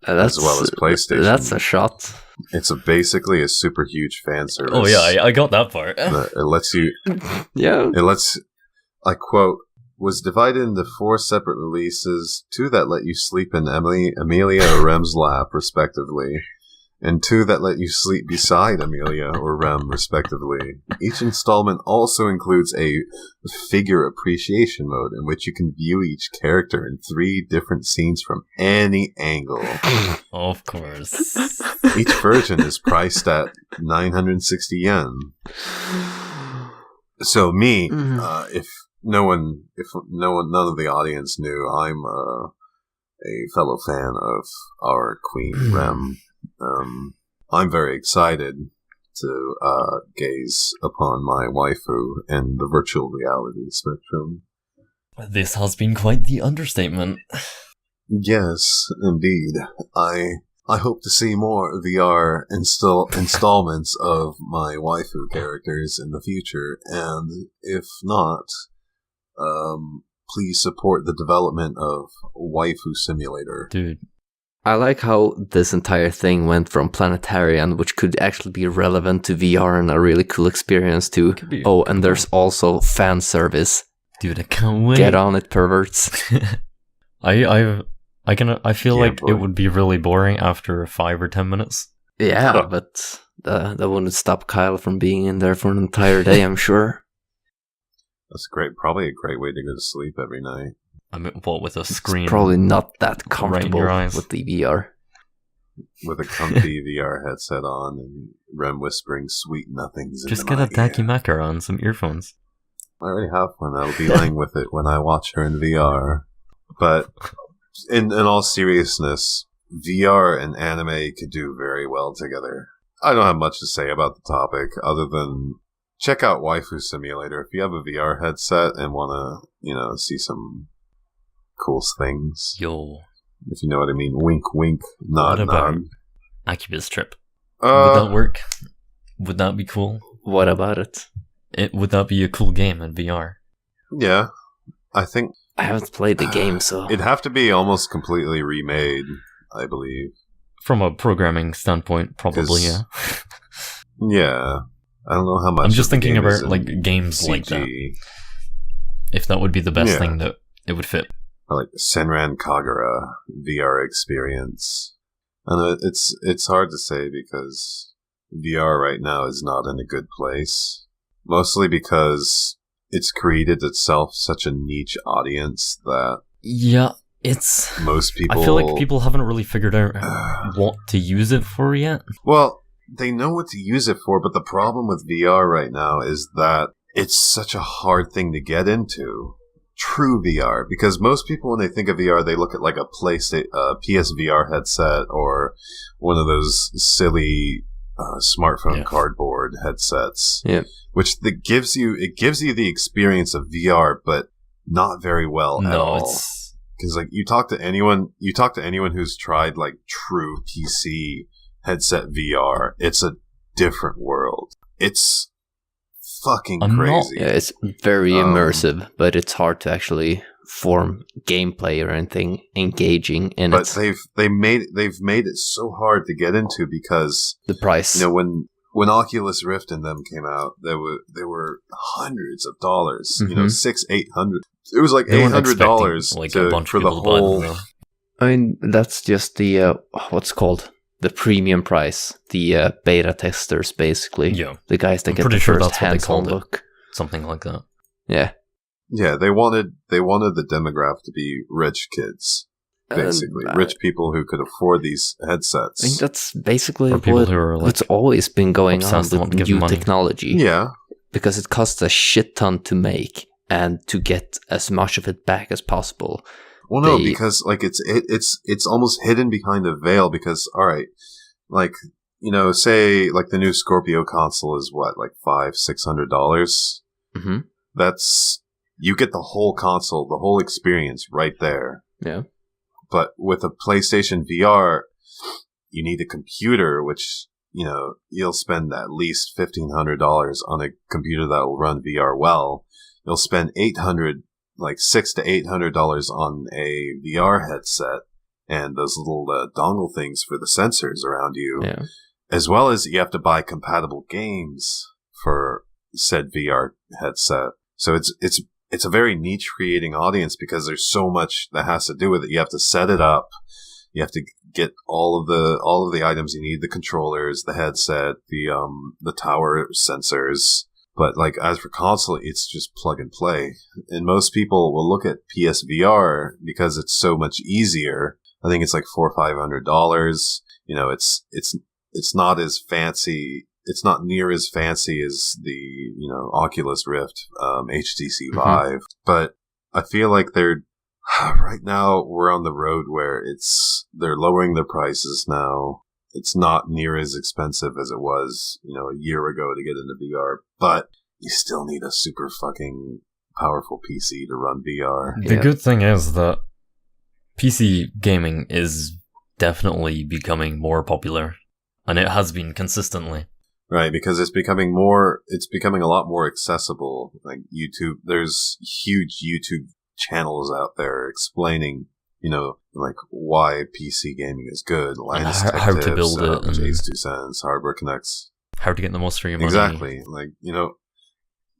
As well as PlayStation. That's a shot. It's basically a super huge fan service. Oh yeah, I got that part. It lets you... Yeah. It lets... I quote, was divided into 4 separate releases, 2 that let you sleep in Amelia or Rem's lap, respectively, and 2 that let you sleep beside Amelia or Rem, respectively. Each installment also includes a figure appreciation mode in which you can view each character in 3 different scenes from any angle. Of course. Each version is priced at 960 yen. So if none of the audience knew, I'm a fellow fan of our Queen Rem. I'm very excited to gaze upon my waifu in the virtual reality spectrum. This has been quite the understatement. Yes, indeed. I hope to see more VR installments of my waifu characters in the future, and if not, please support the development of Waifu Simulator. Dude. I like how this entire thing went from Planetarian, which could actually be relevant to VR and a really cool experience, to, and there's also fan service. Dude, I can't wait. Get on it, perverts. I feel like it would be really boring after 5 or 10 minutes. Yeah, but that wouldn't stop Kyle from being in there for an entire day, I'm sure. That's probably a great way to go to sleep every night. I mean, what, with a screen? It's probably not that comfortable right with the VR. With a comfy VR headset on and Rem whispering sweet nothings. Just get a Dakimaka on, some earphones. I already have one. I'll be lying with it when I watch her in VR. But in all seriousness, VR and anime could do very well together. I don't have much to say about the topic other than check out Waifu Simulator if you have a VR headset and want to, see some cool things. Yo. If you know what I mean. Wink, wink, nod, what about nod. Akiba's Trip? Would that work? Would that be cool? What about it? Would that be a cool game in VR? Yeah. I think... I haven't played the game, so... It'd have to be almost completely remade, I believe. From a programming standpoint, probably, yeah. Yeah. I don't know how much... I'm just thinking about games CG. like that. If that would be the best thing that it would fit. Or like Senran Kagura VR experience. And it's hard to say because VR right now is not in a good place. Mostly because it's created itself such a niche audience that... Yeah, it's... Most people... I feel like people haven't really figured out what to use it for yet. Well, they know what to use it for, but the problem with VR right now is that it's such a hard thing to get into. True VR, because most people, when they think of VR, they look at like a PSVR headset or one of those silly smartphone cardboard headsets, which gives you the experience of VR, but not very well at all. Because like you talk to anyone who's tried like true PC headset VR, it's a different world. It's fucking crazy. It's very immersive, but it's hard to actually form gameplay or anything engaging in it. But they've made it so hard to get into because the price. You know, when Oculus Rift and them came out, they were hundreds of dollars. You know, $600-800. It was like $800 like a bunch for of the people whole. to buy them. I mean, that's just the what's called the premium price. The beta testers, basically. Yeah, the guys that get the first hands-on look. Something like that. Yeah. Yeah, they wanted the demographic to be rich kids, basically rich people who could afford these headsets. I think that's basically what's always been going on with new technology. Yeah, because it costs a shit ton to make and to get as much of it back as possible. Well, no, because like it's almost hidden behind a veil. Because all right, like you know, say like the new Scorpio console is what, like $500-600. Mm-hmm. That's you get the whole console, the whole experience right there. Yeah. But with a PlayStation VR, you need a computer, which, you know, you'll spend at least $1,500 on a computer that will run VR well. You'll spend $600 to $800 on a VR headset and those little dongle things for the sensors around you. Yeah. As well as you have to buy compatible games for said VR headset. So it's a very niche creating audience because there's so much that has to do with it. You have to set it up. You have to get all of the items you need, the controllers, the headset, the tower sensors. But like as for console, it's just plug and play. And most people will look at PSVR because it's so much easier. I think it's like $400 or $500. You know, it's not as fancy. It's not near as fancy as the, you know, Oculus Rift, HTC Vive. But I feel like right now we're on the road where they're lowering their prices now. It's not near as expensive as it was, you know, a year ago to get into VR. But you still need a super fucking powerful PC to run VR. The good thing is that PC gaming is definitely becoming more popular. And it has been consistently. Right, because it's becoming a lot more accessible. Like YouTube, there's huge YouTube channels out there explaining, you know, like why PC gaming is good. How to build it. Jay's 2 cents, Hardware Connects. How to get the most for your money. Exactly. Like, you know,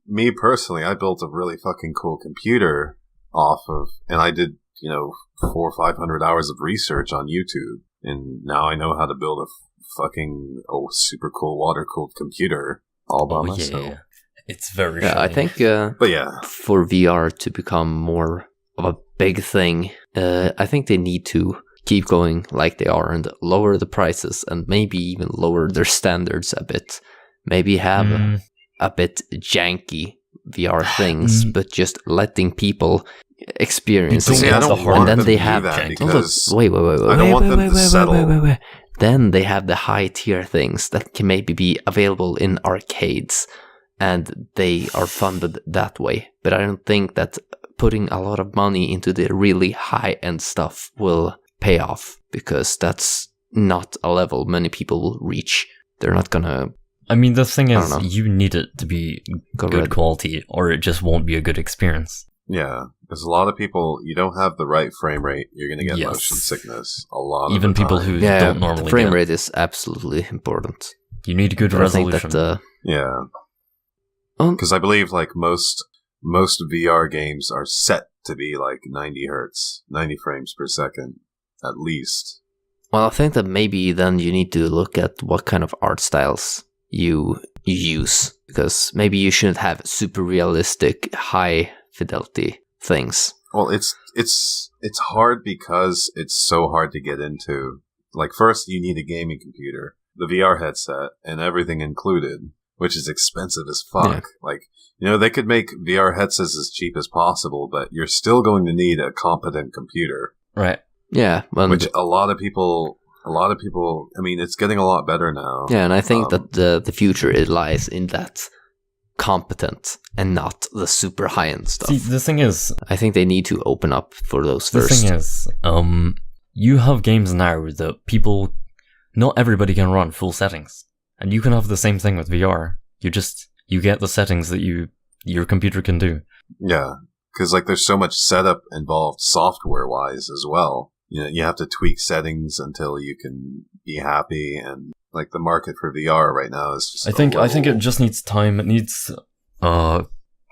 me personally, I built a really fucking cool computer and I did, you know, 400 or 500 hours of research on YouTube. And now I know how to build a fucking super cool water-cooled computer all by myself. Yeah. It's very shiny. I think for VR to become more of a big thing, I think they need to keep going like they are and lower the prices and maybe even lower their standards a bit. Maybe have a bit janky VR things, but just letting people experience it. And then they have wait. I don't want them to settle. Then they have the high tier things that can maybe be available in arcades and they are funded that way. But I don't think that putting a lot of money into the really high end stuff will pay off because that's not a level many people will reach. They're not gonna... I mean, the thing is, you need it to be good quality or it just won't be a good experience. Yeah, because a lot of people, you don't have the right frame rate, you're going to get motion sickness. A lot even of the people time. Who don't normally the frame rate is absolutely important. You need a good resolution. Yeah. Because I believe like most VR games are set to be like 90 hertz, 90 frames per second, at least. Well, I think that maybe then you need to look at what kind of art styles you use. Because maybe you shouldn't have super realistic, high fidelity things. Well, it's hard because it's so hard to get into. Like, first you need a gaming computer, the VR headset, and everything included. which is expensive as fuck. Yeah. Like, they could make VR headsets as cheap as possible, but you're still going to need a competent computer. Right. Yeah. Which a lot of people, I mean, it's getting a lot better now. Yeah, and I think that the future lies in that competent and not the super high-end stuff. See, the thing is, I think they need to open up for those first. The thing is, you have games now that not everybody can run full settings. And you can have the same thing with VR. You get the settings that your computer can do. Yeah, because like there's so much setup involved software-wise as well. You have to tweak settings until you can be happy, and like the market for VR right now is just. I think it just needs time. It needs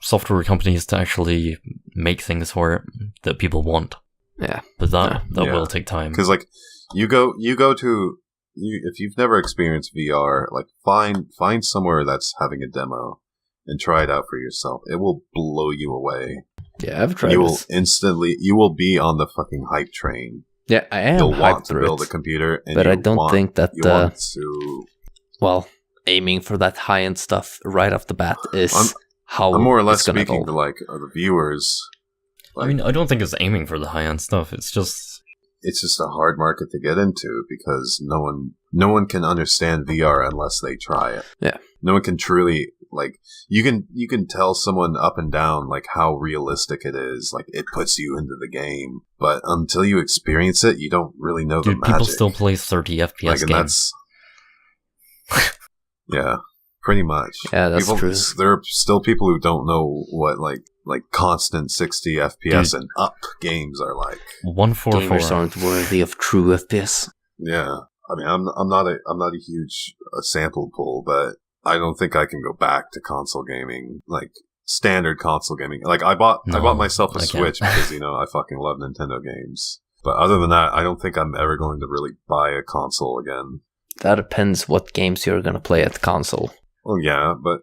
software companies to actually make things for it that people want. Yeah, but that will take time. Because like you go to. If you've never experienced VR, like find somewhere that's having a demo and try it out for yourself. It will blow you away. Yeah, I've tried. You will be on the fucking hype train. Yeah, I am. You'll want to build a computer, but I don't think that aiming for that high end stuff right off the bat is how I'm more or less it's speaking to like the viewers. Like, I mean, I don't think it's aiming for the high end stuff. It's just a hard market to get into because no one can understand VR unless they try it. Yeah. No one can truly, like, you can tell someone up and down like how realistic it is, like it puts you into the game, but until you experience it, you don't really know the magic. People still play 30 FPS games. Yeah, pretty much. Yeah, that's true. There are still people who don't know what like constant 60 FPS and up games are like. 144. Gamers aren't worthy of true FPS. Yeah, I mean, I'm not a huge sample pool, but I don't think I can go back to console gaming, like standard console gaming. Like I bought myself a Switch because I fucking love Nintendo games. But other than that, I don't think I'm ever going to really buy a console again. That depends what games you're going to play at the console. Well, yeah, but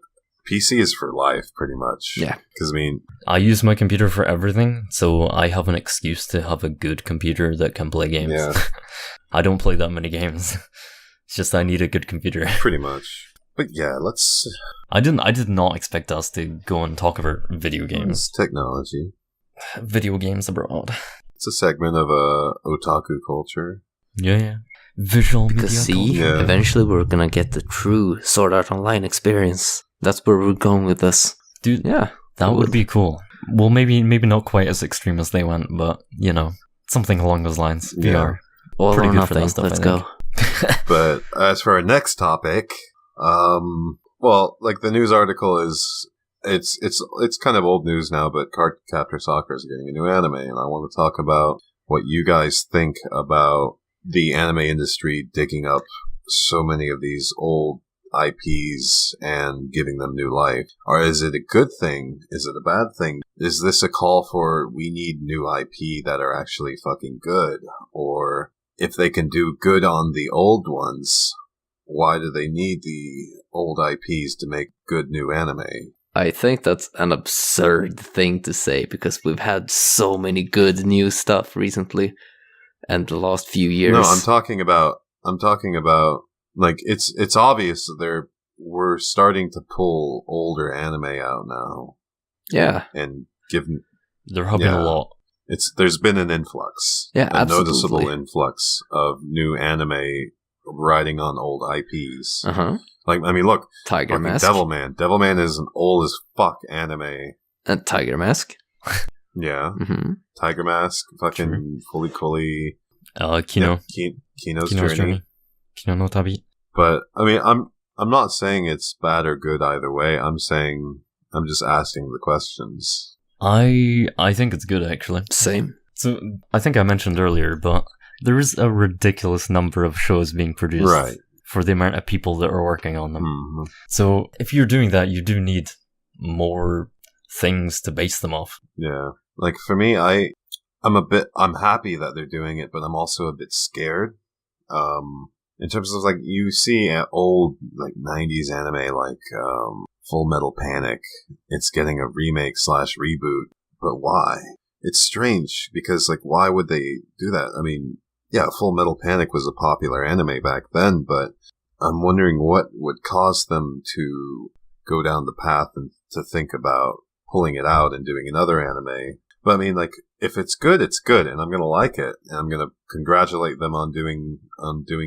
PC is for life, pretty much. Yeah. Because, I mean, I use my computer for everything, so I have an excuse to have a good computer that can play games. Yeah. I don't play that many games. It's just I need a good computer. Pretty much. But yeah, let's... I did not expect us to go and talk about video games. It's technology. Video games abroad. It's a segment of otaku culture. Yeah. Visual media culture. Eventually we're gonna get the true Sword Art Online experience. That's where we're going with this. Dude, yeah, that would be cool. Well, maybe not quite as extreme as they went, but, something along those lines. Yeah. VR. All or nothing, let's go. But as for our next topic, well, like the news article is, it's kind of old news now, but Cardcaptor Sakura is getting a new anime, and I want to talk about what you guys think about the anime industry digging up so many of these old IPs and giving them new life. Or is it a good thing? Is it a bad thing? Is this a call for we need new IP that are actually fucking good? Or if they can do good on the old ones, why do they need the old IPs to make good new anime? I think that's an absurd thing to say because we've had so many good new stuff recently and the last few years. No, I'm talking about like it's obvious that we're starting to pull older anime out now. Yeah. And they're helping a lot. There's been an influx. Yeah, a noticeable influx of new anime riding on old IPs. Uh-huh. Like, I mean, look, Tiger Mask. Devilman. Devilman is an old as fuck anime. And Tiger Mask. Yeah. Mm-hmm. Tiger Mask, fucking Fully Cooley. Kino's Journey. Kino no Tabi. But, I mean, I'm not saying it's bad or good either way. I'm just asking the questions. I think it's good, actually. Same. So, I think I mentioned earlier, but there is a ridiculous number of shows being produced. Right. For the amount of people that are working on them. Mm-hmm. So if you're doing that, you do need more things to base them off. Yeah. Like for me, I'm happy that they're doing it, but I'm also a bit scared. In terms of like, you see old like 90s anime like Full Metal Panic, it's getting a remake / reboot, but why? It's strange because like, why would they do that? I mean, yeah, Full Metal Panic was a popular anime back then, but I'm wondering what would cause them to go down the path and to think about pulling it out and doing another anime. But I mean, like, if it's good, it's good, and I'm gonna like it, and I'm gonna congratulate them on doing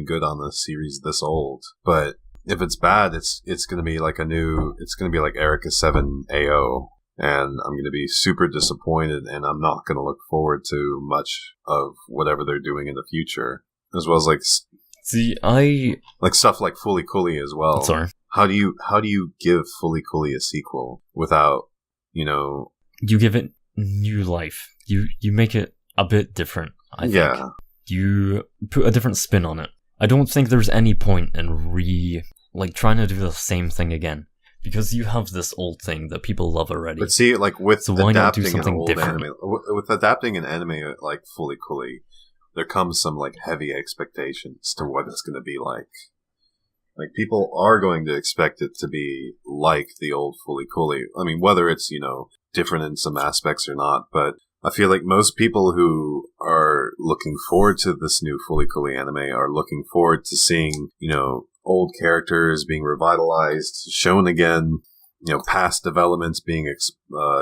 good on the series this old. But if it's bad, it's gonna be like it's gonna be like Erika 7 AO, and I'm gonna be super disappointed, and I'm not gonna look forward to much of whatever they're doing in the future, as well as like like stuff like Fully Cooley as well. Sorry. How do you give Fully Cooley a sequel without, you give it new life. You make it a bit different, I think. Yeah. You put a different spin on it. I don't think there's any point in trying to do the same thing again. Because you have this old thing that people love already. But see, like, with why not do something different? With adapting an anime like Fully Cooley, there comes some, like, heavy expectations to what it's going to be like. Like, people are going to expect it to be like the old Fully Cooley. I mean, whether it's, different in some aspects or not, but I feel like most people who are looking forward to this new Fully Cooley anime are looking forward to seeing, old characters being revitalized, shown again, past developments being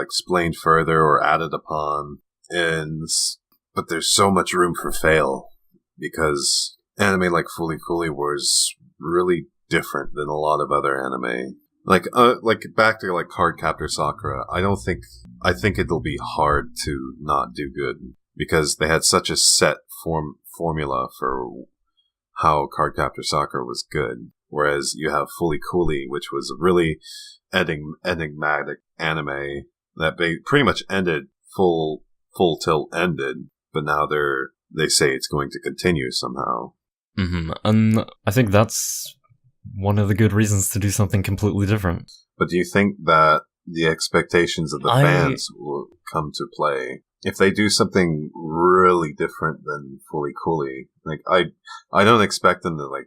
explained further or added upon. But there's so much room for fail because anime like Fully Cooley was really different than a lot of other anime. Like back to like Cardcaptor Sakura, I think it'll be hard to not do good because they had such a set formula for how Cardcaptor Sakura was good. Whereas you have Fully Cooley, which was a really enigmatic anime that pretty much ended full tilt ended, but now they say it's going to continue somehow. Mm-hmm. And I think that's one of the good reasons to do something completely different. But do you think that the expectations of the fans will come to play if they do something really different than Fully Cooley? Like, I don't expect them to,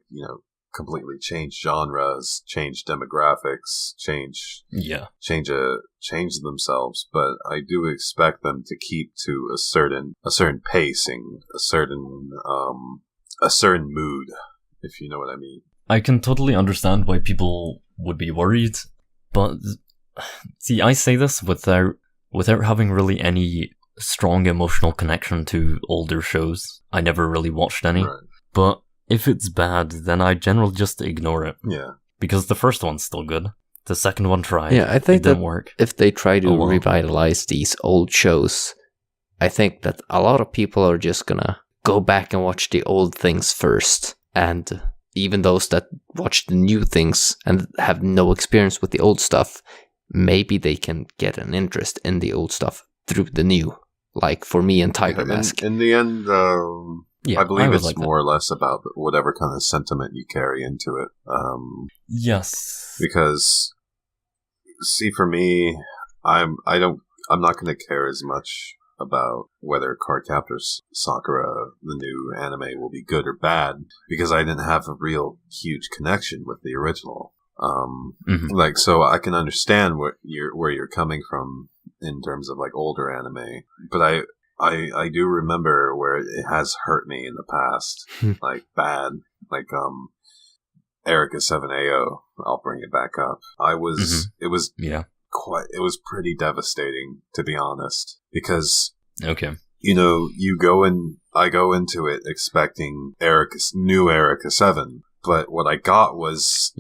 completely change genres, change demographics, change themselves, but I do expect them to keep to a certain pacing, a certain mood, if you know what I mean. I can totally understand why people would be worried, but see, I say this without having really any strong emotional connection to older shows. I never really watched any, right. But if it's bad, then I generally just ignore it. Yeah. Because the first one's still good. The second one tried. Yeah, I think it didn't work. If they try to revitalize these old shows, I think that a lot of people are just gonna go back and watch the old things first, and even those that watch the new things and have no experience with the old stuff, maybe they can get an interest in the old stuff through the new. Like for me and Tiger Mask. In the end, I believe it's more or less about whatever kind of sentiment you carry into it. Yes. Because, see, for me, I'm not going to care as much about whether Cardcaptor Sakura, the new anime, will be good or bad, because I didn't have a real huge connection with the original. So I can understand where you're coming from in terms of like older anime, but I do remember where it has hurt me in the past, like bad, like Erika 7 AO. I'll bring it back up. It was pretty devastating, to be honest, because I go into it expecting new Erika 7, but what I got was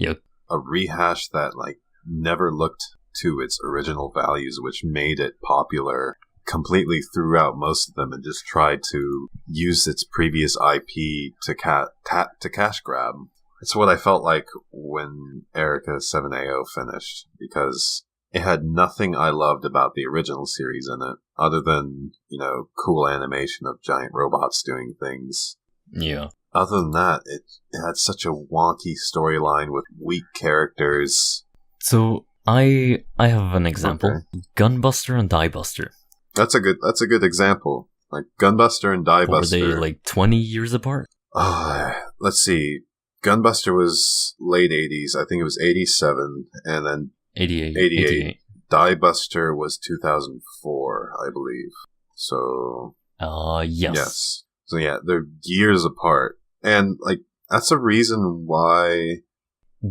a rehash that like never looked to its original values, which made it popular completely throughout most of them, and just tried to use its previous IP to cash grab. It's what I felt like when Erika 7 AO finished, because it had nothing I loved about the original series in it, other than, cool animation of giant robots doing things. Yeah. Other than that, it had such a wonky storyline with weak characters. So I have an example. Okay. Gunbuster and Diebuster. That's a good example. Like Gunbuster and Diebuster. Were they like 20 years apart? Let's see. Gunbuster was late 80s. I think it was 87, and then 88. Diebuster was 2004, I believe. So. Yes. So yeah, they're years apart, and like that's a reason why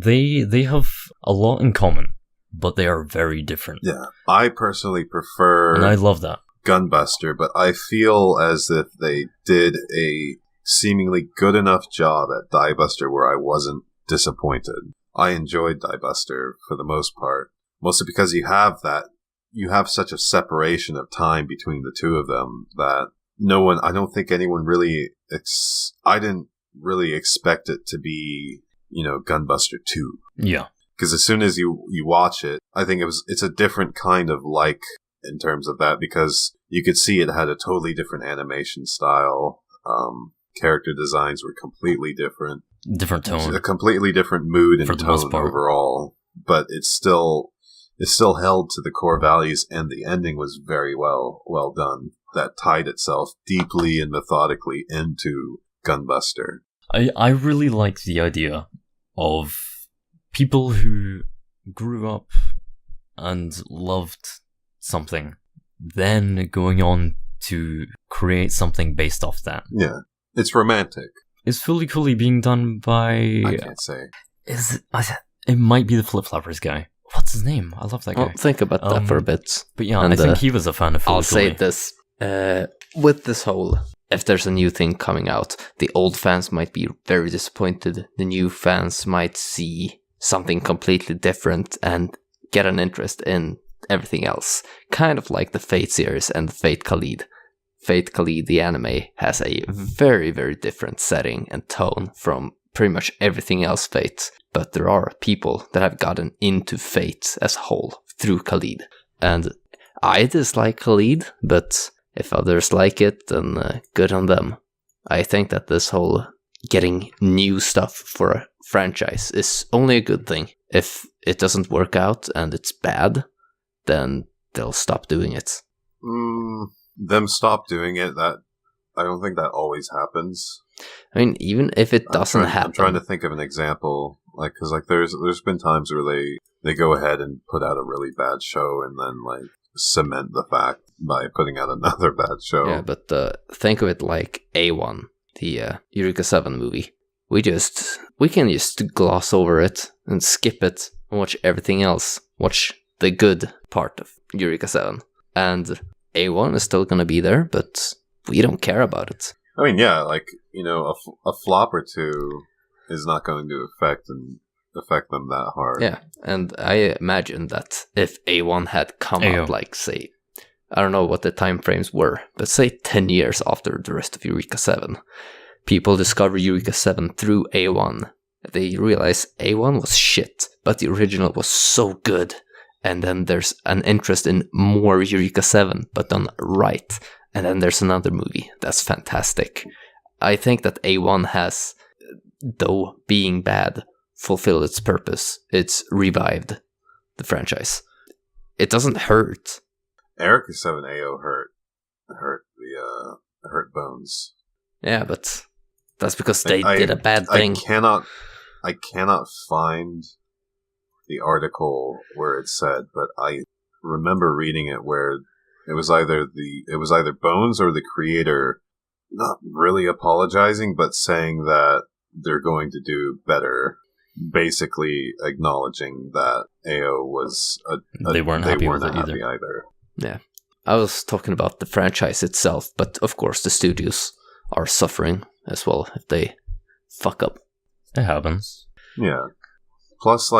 they have a lot in common, but they are very different. Yeah, I personally prefer... And I love that. Gunbuster, but I feel as if they did a seemingly good enough job at Dai Buster where I wasn't disappointed. I enjoyed Dai Buster for the most part, mostly because you have such a separation of time between the two of them that I don't think anyone really, I didn't really expect it to be, Gunbuster 2. Yeah. Because as soon as you watch it, I think it's a different kind of like in terms of that, because you could see it had a totally different animation style. Character designs were completely different. Different tone. A completely different mood and tone overall. But it still held to the core values, and the ending was very well done. That tied itself deeply and methodically into Gunbuster. I really like the idea of people who grew up and loved something, then going on to create something based off that. Yeah, it's romantic. Is Fully Cooley being done by... I can't say. It might be the Flip Flappers guy. What's his name? I love that guy. Well, think about that for a bit. But yeah, I think he was a fan of Fully Cooley. I'll say this. With this whole... If there's a new thing coming out, the old fans might be very disappointed. The new fans might see something completely different and get an interest in everything else. Kind of like the Fate series and Fate Khalid. Fate Khalid, the anime, has a very, very different setting and tone from pretty much everything else Fate. But there are people that have gotten into Fate as a whole through Khalid. And I dislike Khalid, but if others like it, then good on them. I think that this whole getting new stuff for a franchise is only a good thing. If it doesn't work out and it's bad, then they'll stop doing it. Them stop doing it, that I don't think that always happens. I mean, even if it doesn't happen... I'm trying to think of an example, because there's been times where they go ahead and put out a really bad show and then cement the fact by putting out another bad show. Yeah, but think of it like A1, the Eureka 7 movie. We can just gloss over it and skip it and watch everything else. Watch the good part of Eureka 7. And A1 is still going to be there, but we don't care about it. I mean, yeah, a flop or two is not going to affect them that hard. Yeah, and I imagine that if A1 had come out, say, I don't know what the time frames were, but say 10 years after the rest of Eureka 7, people discover Eureka 7 through A1. They realize A1 was shit, but the original was so good. And then there's an interest in more Eureka 7, but done right. And then there's another movie that's fantastic. I think that A1 has, though being bad, fulfilled its purpose. It's revived the franchise. It doesn't hurt. Eureka 7 AO hurt bones. Yeah, but that's because they did a bad thing. I cannot find the article where it said, but I remember reading it where it was either Bones or the creator not really apologizing, but saying that they're going to do better, basically acknowledging that AO was they weren't happy either. Yeah, I was talking about the franchise itself, but of course the studios are suffering as well if they fuck up. It happens. Yeah. Plus,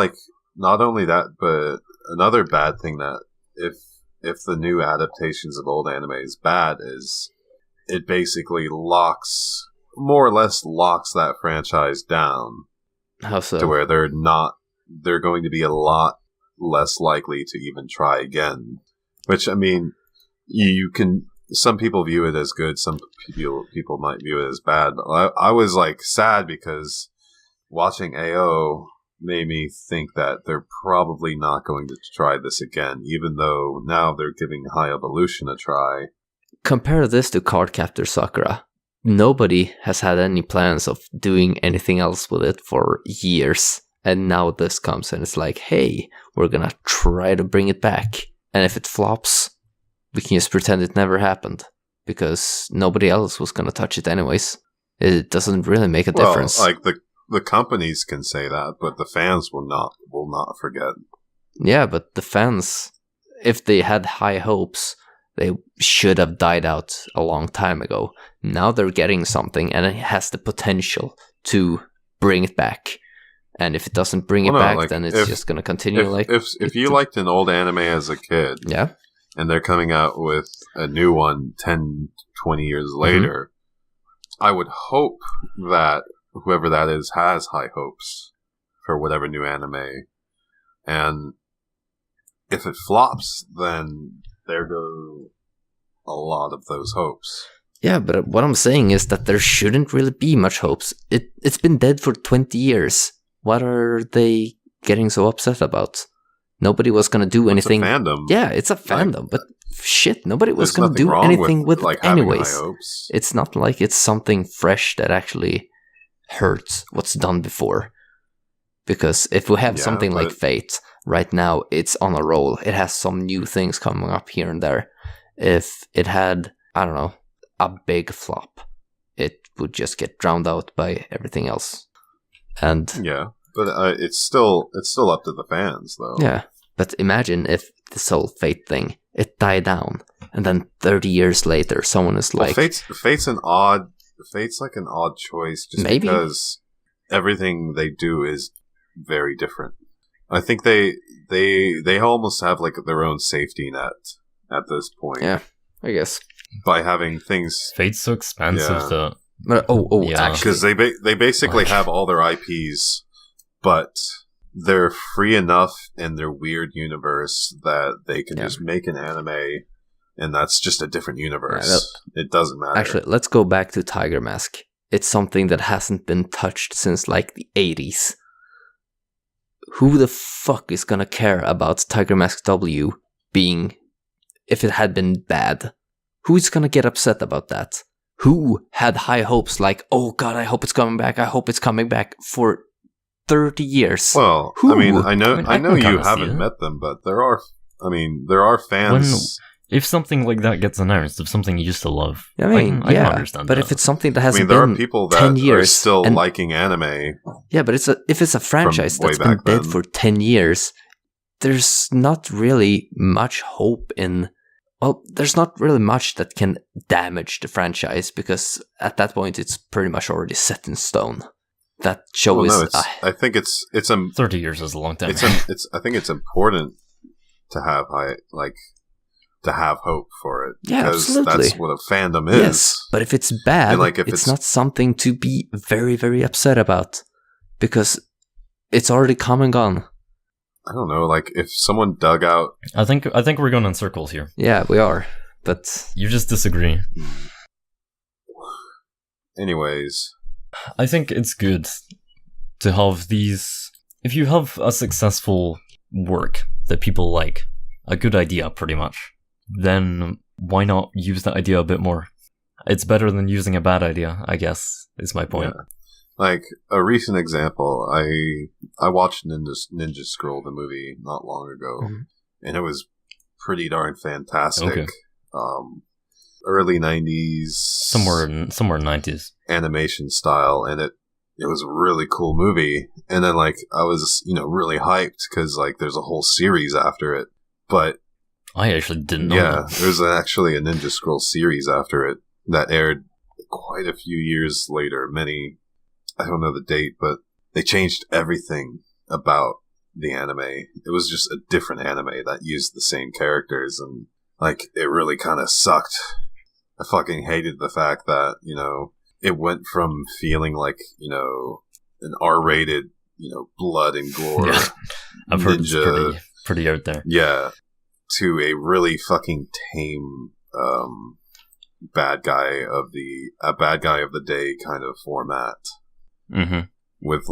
not only that, but another bad thing that if the new adaptations of old anime is bad is it basically more or less locks that franchise down. How so? To where they're going to be a lot less likely to even try again. Which, I mean, some people view it as good, some people might view it as bad. I was sad because watching AO made me think that they're probably not going to try this again, even though now they're giving High Evolution a try. Compare this to Cardcaptor Sakura. Nobody has had any plans of doing anything else with it for years. And now this comes and it's like, hey, we're gonna try to bring it back. And if it flops, we can just pretend it never happened. Because nobody else was gonna touch it anyways. It doesn't really make a difference. the companies can say that, but the fans will not forget. Yeah, but the fans, if they had high hopes, they should have died out a long time ago. Now they're getting something, and it has the potential to bring it back. And if it doesn't bring it back, then it's just going to continue. If you liked an old anime as a kid, yeah, and they're coming out with a new one 10, 20 years later, I would hope that whoever that is has high hopes for whatever new anime. And if it flops, then there go a lot of those hopes. Yeah, but what I'm saying is that there shouldn't really be much hopes. It's been dead for 20 years. What are they getting so upset about? Nobody was going to do anything. It's a fandom. Yeah, it's a fandom, but shit, nobody was going to do anything with it anyways. It's not like it's something fresh that actually hurts what's done before. Because if we have something like Fate, right now it's on a roll. It has some new things coming up here and there. If it had, I don't know, a big flop, it would just get drowned out by everything else. And yeah, but it's still up to the fans, though. Yeah, but imagine if this whole Fate thing, it died down, and then 30 years later, someone is like, Fate's like an odd choice, just because everything they do is very different. I think they almost have like their own safety net at this point. Yeah, I guess by having things. Fate's so expensive, though. But, actually, because they basically have all their IPs, but they're free enough in their weird universe that they can just make an anime, and that's just a different universe. It doesn't matter. Actually, let's go back to Tiger Mask. It's something that hasn't been touched since like the 80s. Who the fuck is gonna care about Tiger Mask W being, if it had been bad? Who's gonna get upset about that? Who had high hopes like, oh god, I hope it's coming back, I hope it's coming back for 30 years? Well, Who? I know you haven't met them, but there are fans. If something like that gets announced, if something you used to love, I can understand but that. if it's something that hasn't there been are people that 10 years are still liking anime. Yeah, but if it's a franchise that's been dead for 10 years, there's not really much hope in... Well, there's not really much that can damage the franchise, because at that point it's pretty much already set in stone. That show is... I think it's 30 years is a long time. I think it's important to have to have hope for it. Yeah, because absolutely. That's what a fandom is. Yes, but if it's bad, it's not something to be very, very upset about, because it's already come and gone. I don't know, like if someone dug out... I think we're going in circles here. Yeah, we are, but... You just disagree. Anyways. I think it's good to have these... If you have a successful work that people like, a good idea pretty much, then why not use that idea a bit more? It's better than using a bad idea, I guess, is my point. Yeah. Like, a recent example, I watched Ninja Scroll, the movie, not long ago, and it was pretty darn fantastic. Okay. Early 90s... Somewhere 90s. Animation style, and it was a really cool movie. And then, like, I was, really hyped, because, like, there's a whole series after it. But... I actually didn't know that. There's actually a Ninja Scroll series after it that aired quite a few years later, I don't know the date, but they changed everything about the anime. It was just a different anime that used the same characters, and like it really kind of sucked. I fucking hated the fact that, it went from feeling like, an R-rated, blood and gore. Yeah. I've heard it's pretty out there. Yeah. To a really fucking tame bad guy of the day kind of format. Mm-hmm. With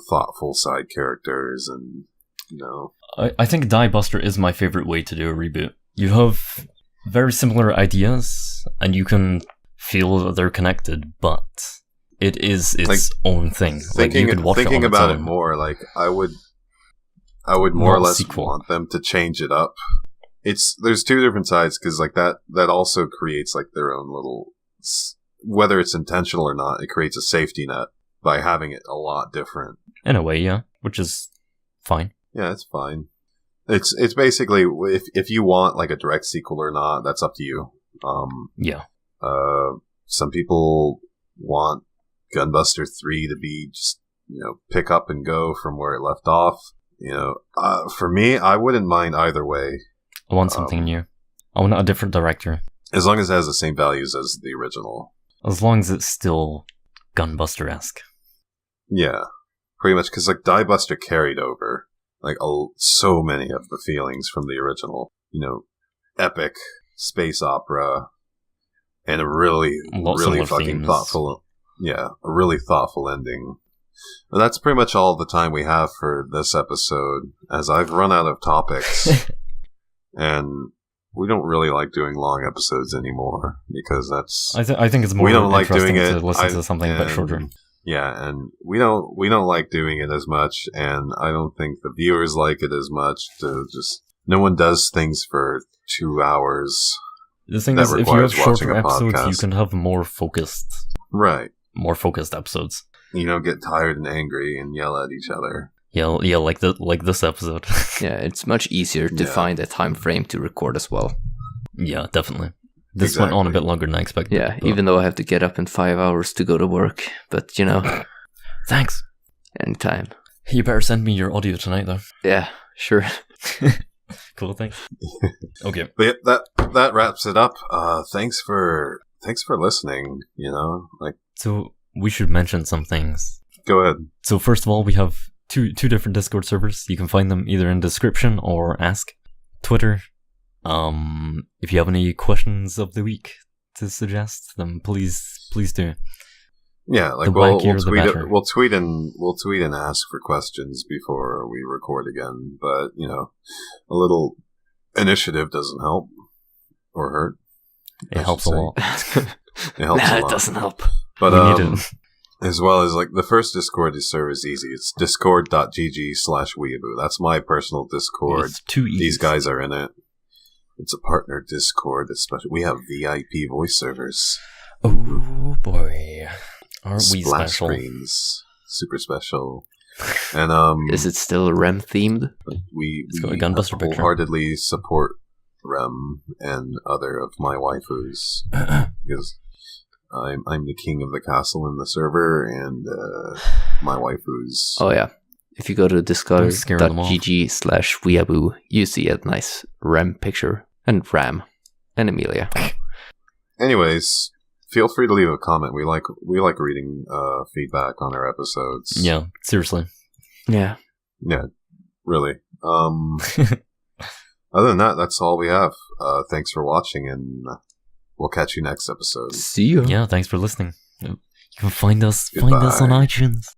thoughtful side characters and I think Die Buster is my favorite way to do a reboot. You have very similar ideas and you can feel that they're connected, but it is its own thing. Thinking about it more, like I would more or less want them to change it up. There's two different sides, because like that also creates like their own little, whether it's intentional or not, it creates a safety net. by having it a lot different. In a way, yeah, which is fine. Yeah, it's fine. It's basically, if you want like a direct sequel or not, that's up to you. Yeah. Some people want Gunbuster 3 to be just, pick up and go from where it left off. For me, I wouldn't mind either way. I want something new. I want a different director. As long as it has the same values as the original. As long as it's still Gunbuster-esque. Yeah, pretty much, because like Die Buster carried over like so many of the feelings from the original. Epic space opera, and a really fucking themes. Thoughtful. Yeah, a really thoughtful ending. And that's pretty much all the time we have for this episode, as I've run out of topics, and we don't really like doing long episodes anymore because that's. I think it's more we don't like doing to it. listen to something a bit shorter. Yeah, and we don't like doing it as much, and I don't think the viewers like it as much. No one does things for 2 hours. The thing is, if you have shorter episodes, you can have more focused. Right. More focused episodes. You don't get tired and angry and yell at each other. Yeah, like this episode. Yeah, it's much easier to find a time frame to record as well. Yeah, definitely. This went on a bit longer than I expected. Yeah, even though I have to get up in 5 hours to go to work, but Thanks. Anytime. You better send me your audio tonight, though. Yeah, sure. Cool, thanks. Okay. But yeah, that wraps it up. Thanks for listening, So we should mention some things. Go ahead. So first of all, we have two different Discord servers. You can find them either in description or ask. Twitter. If you have any questions of the week to suggest, then please do. Yeah, like we'll tweet and ask for questions before we record again. But a little initiative doesn't help or hurt. It helps a lot. It helps a lot. It doesn't help. But as well as like the first Discord server is easy. It's discord.gg/weeaboo. That's my personal Discord. It's too easy. These guys are in it. It's a partner Discord, especially. We have VIP voice servers. Oh boy, aren't we Splash special? Screens, super special. And is it still REM themed? We wholeheartedly support REM and other of my waifus because I'm the king of the castle in the server, and my waifus. Oh yeah. If you go to discord.gg/weeaboo, you see a nice Rem picture, and Ram, and Amelia. Anyways, feel free to leave a comment. We like reading feedback on our episodes. Yeah, seriously. Yeah, really. Other than that, that's all we have. Thanks for watching, and we'll catch you next episode. See you. Yeah, thanks for listening. You can find us on iTunes.